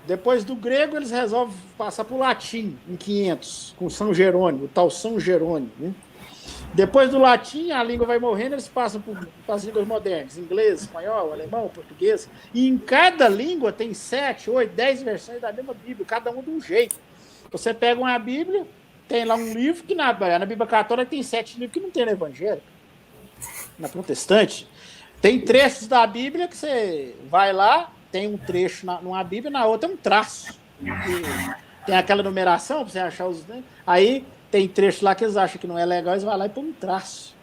depois do grego, eles resolvem passar para o latim, em 500, com São Jerônimo, o tal São Jerônimo, né? Depois do latim, a língua vai morrendo, eles passam para as línguas modernas, inglês, espanhol, alemão, português. E em cada língua tem 7, 8, 10 versões da mesma Bíblia, cada um de um jeito. Você pega uma Bíblia, tem lá um livro que na Bíblia Católica tem 7 livros que não tem no Evangelho. Na Protestante, tem trechos da Bíblia que você vai lá, tem um trecho numa Bíblia, na outra é um traço. E tem aquela numeração para você achar os... Né? Aí tem trechos lá que eles acham que não é legal, eles vão lá e põem um traço.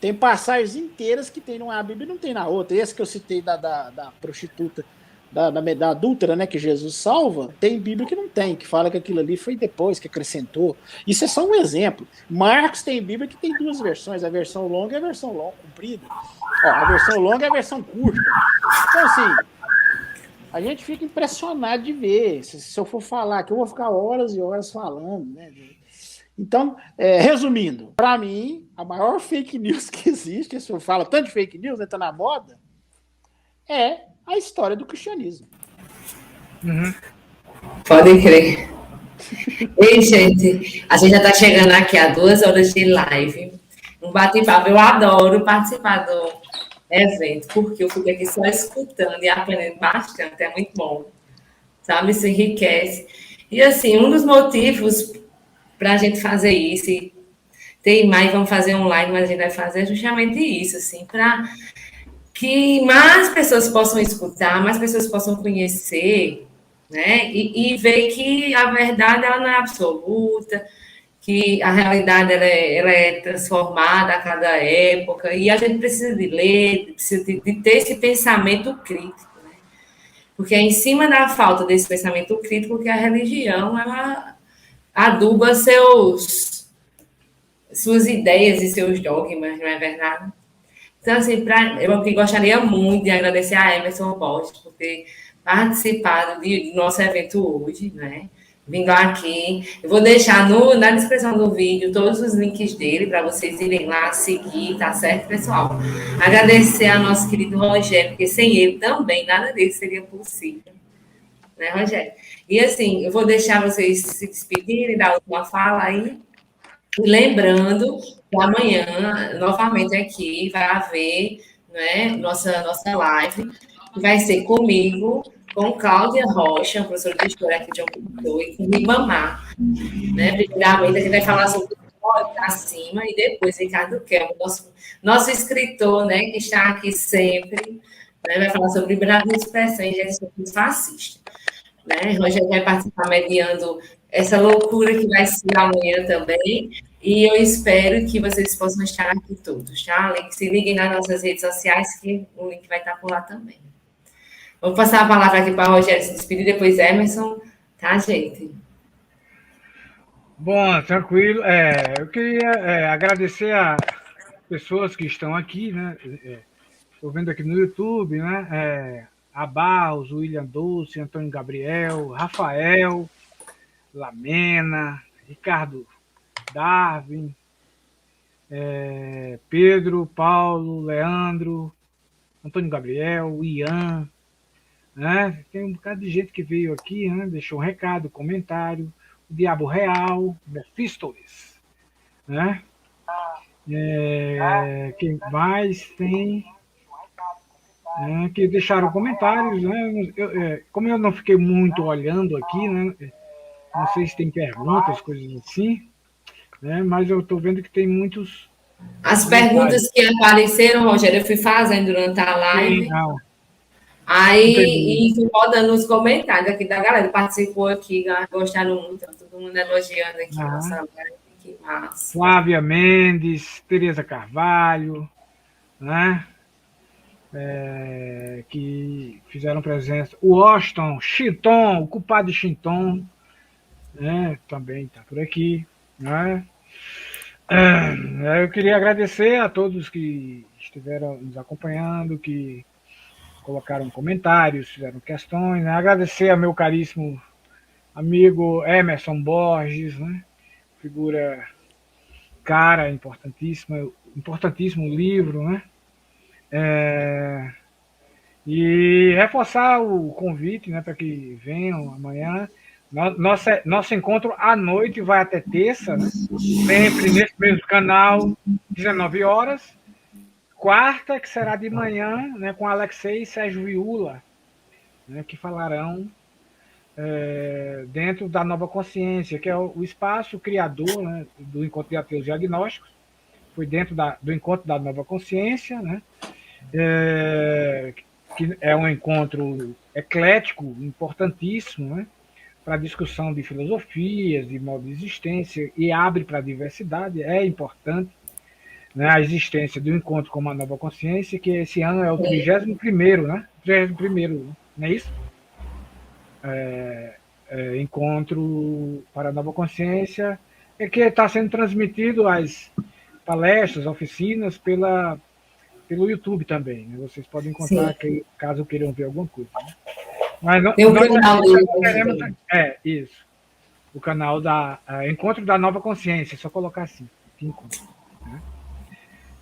Tem passagens inteiras que tem numa Bíblia e não tem na outra. Esse que eu citei da prostituta, da adúltera, né, que Jesus salva, tem Bíblia que não tem, que fala que aquilo ali foi depois, que acrescentou. Isso é só um exemplo. Marcos tem Bíblia que tem 2 versões, a versão longa e a versão comprida. Ó, a versão longa e a versão curta. Então, assim, a gente fica impressionado de ver. Se eu for falar, que eu vou ficar horas e horas falando, né? Então, resumindo, para mim, a maior fake news que existe, se eu falo tanto de fake news, né, tá na moda, é a história do cristianismo. Uhum. Pode crer. Ei, gente, a gente já está chegando aqui a 2 horas de live. Um bate-papo. Eu adoro participar do evento, porque eu fico aqui só escutando e aprendendo bastante. É muito bom. Sabe? Isso enriquece. E, assim, um dos motivos para a gente fazer isso, e tem mais, vamos fazer online, mas a gente vai fazer justamente isso, assim, para que mais pessoas possam escutar, mais pessoas possam conhecer, né? E ver que a verdade ela não é absoluta, que a realidade ela é transformada a cada época, e a gente precisa de ler, precisa de ter esse pensamento crítico, né? Porque é em cima da falta desse pensamento crítico que a religião ela aduba suas ideias e seus dogmas, não é verdade? Então, assim, eu aqui gostaria muito de agradecer a Emerson Borges por ter participado do nosso evento hoje, né? Vindo aqui. Eu vou deixar na descrição do vídeo todos os links dele para vocês irem lá seguir, tá certo, pessoal? Agradecer ao nosso querido Rogério, porque sem ele também nada disso seria possível. Né, Rogério? E assim, eu vou deixar vocês se despedirem da última fala aí. E lembrando que amanhã, novamente aqui, vai haver, né, nossa live, que vai ser comigo, com Cláudia Rocha, professora de História aqui de João Pessoa, e com Ribamar. Né? Primeiramente, a gente vai falar sobre o acima, e depois Ricardo Kelmo, nosso escritor, né, que está aqui sempre, né, vai falar sobre liberdade de expressão e gestão fascista. Né? Rogério vai participar mediando essa loucura que vai ser amanhã também. E eu espero que vocês possam estar aqui todos, tá? Se liguem nas nossas redes sociais, que o link vai estar por lá também. Vou passar a palavra aqui para o Rogério se despedir, depois Emerson, tá, gente? Bom, tranquilo. Eu queria agradecer a pessoas que estão aqui, né? Estou vendo aqui no YouTube, né? A Barros, William Dulce, Antônio Gabriel, Rafael, Lamena, Ricardo Darwin, Pedro, Paulo, Leandro, Antônio Gabriel, Ian, né? Tem um bocado de gente que veio aqui, né? Deixou um recado, comentário, o Diabo Real, Mephistoles, né? Quem mais tem? Que deixaram comentários, né? Como eu não fiquei muito olhando aqui, né? Não sei se tem perguntas, coisas assim, né? Mas eu estou vendo que tem muitos. As perguntas que apareceram, Rogério, eu fui fazendo durante a live. Aí, e fui rodando os comentários aqui da galera, participou aqui, gostaram muito, todo mundo elogiando aqui nossa live, que massa. Flávia Mendes, Tereza Carvalho, né? Que fizeram presença. O Washington, Chinton, o culpado de Chinton, né? Também está por aqui, né? Eu queria agradecer a todos que estiveram nos acompanhando, que colocaram comentários, fizeram questões, né? Agradecer ao meu caríssimo amigo Emerson Borges, né? Figura cara, importantíssimo livro, né? E reforçar o convite, né, para que venham amanhã Nosso encontro à noite vai até terça, né? Sempre nesse mesmo canal, 19 horas. Quarta, que será de manhã, né, com Alexei e Sérgio Viúla, né, que falarão dentro da Nova Consciência, que é o espaço criador, né, do Encontro de Ateus e Agnósticos. Foi dentro do Encontro da Nova Consciência, né, que é um encontro eclético, importantíssimo, né, para discussão de filosofias, de modo de existência, e abre para a diversidade. É importante, né, a existência do encontro com uma nova consciência, que esse ano é o 31º, né? 31º, não é isso? Encontro para a nova consciência, que está sendo transmitido as palestras, oficinas, pelo YouTube também. Né? Vocês podem encontrar aqui, caso queiram ver alguma coisa. Né? Mas não, tem o canal teremos, isso. O canal da Encontro da Nova Consciência, só colocar assim. Encontro. Né?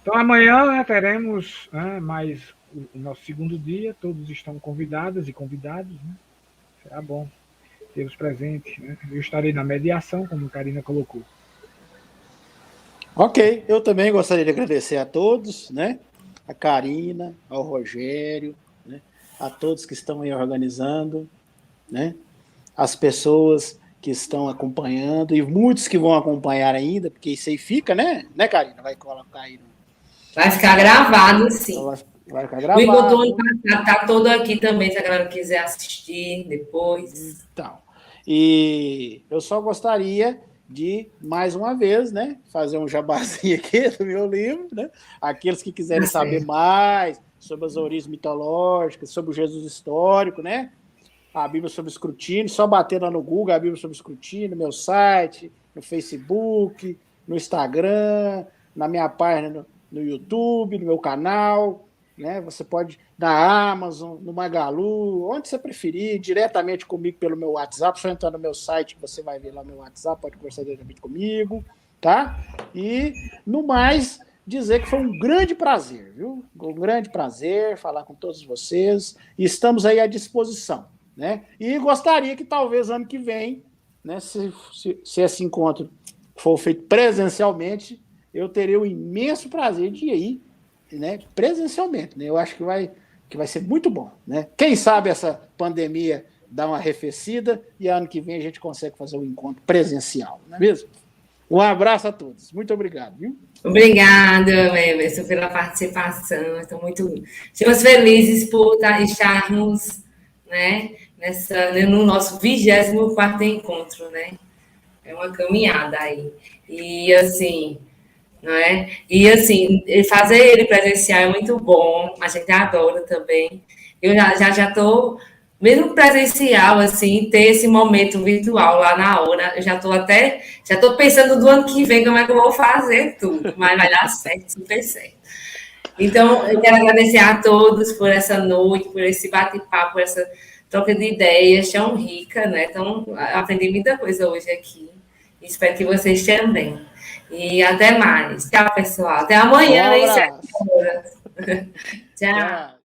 Então, amanhã, né, teremos mais o nosso segundo dia. Todos estão convidadas e convidados. Né? Será bom tê-los presentes. Né? Eu estarei na mediação, como a Karina colocou. Ok, eu também gostaria de agradecer a todos, né? A Karina, ao Rogério, né? A todos que estão aí organizando, né? As pessoas que estão acompanhando e muitos que vão acompanhar ainda, porque isso aí fica, né, Karina? Vai colocar aí. Vai ficar gravado, sim. Vai ficar gravado. O encontro do ano passado está todo aqui também, se a galera quiser assistir depois. Então, e eu só gostaria de, mais uma vez, né, fazer um jabazinho aqui do meu livro, né? Aqueles que quiserem saber mais sobre as origens mitológicas, sobre o Jesus histórico, né? A Bíblia sob escrutínio, só bater lá no Google, a Bíblia sob escrutínio, no meu site, no Facebook, no Instagram, na minha página no YouTube, no meu canal, né? Você pode na Amazon, no Magalu, onde você preferir, diretamente comigo pelo meu WhatsApp, só entrar no meu site que você vai ver lá no meu WhatsApp, pode conversar diretamente comigo, tá? E, no mais, dizer que foi um grande prazer, viu? Um grande prazer falar com todos vocês e estamos aí à disposição, né? E gostaria que talvez ano que vem, né, se esse encontro for feito presencialmente, eu teria o imenso prazer de ir, né, presencialmente, né? Eu acho que vai ser muito bom, né? Quem sabe essa pandemia dá uma arrefecida e ano que vem a gente consegue fazer um encontro presencial, não é mesmo? Um abraço a todos. Muito obrigado, viu? Obrigada, Emerson, pela participação. Estamos felizes por estarmos, né, no nosso 24º encontro, né? É uma caminhada aí. E assim, não é? E assim, fazer ele presencial é muito bom, a gente adora também. Eu já estou, mesmo presencial, assim, ter esse momento virtual lá na hora, eu já estou pensando do ano que vem como é que eu vou fazer tudo, mas vai dar certo, super certo. Então, eu quero agradecer a todos por essa noite, por esse bate-papo, por essa troca de ideias tão rica, né? Então, aprendi muita coisa hoje aqui. Espero que vocês também. E até mais. Tchau, pessoal. Até amanhã, às 7 horas. Tchau.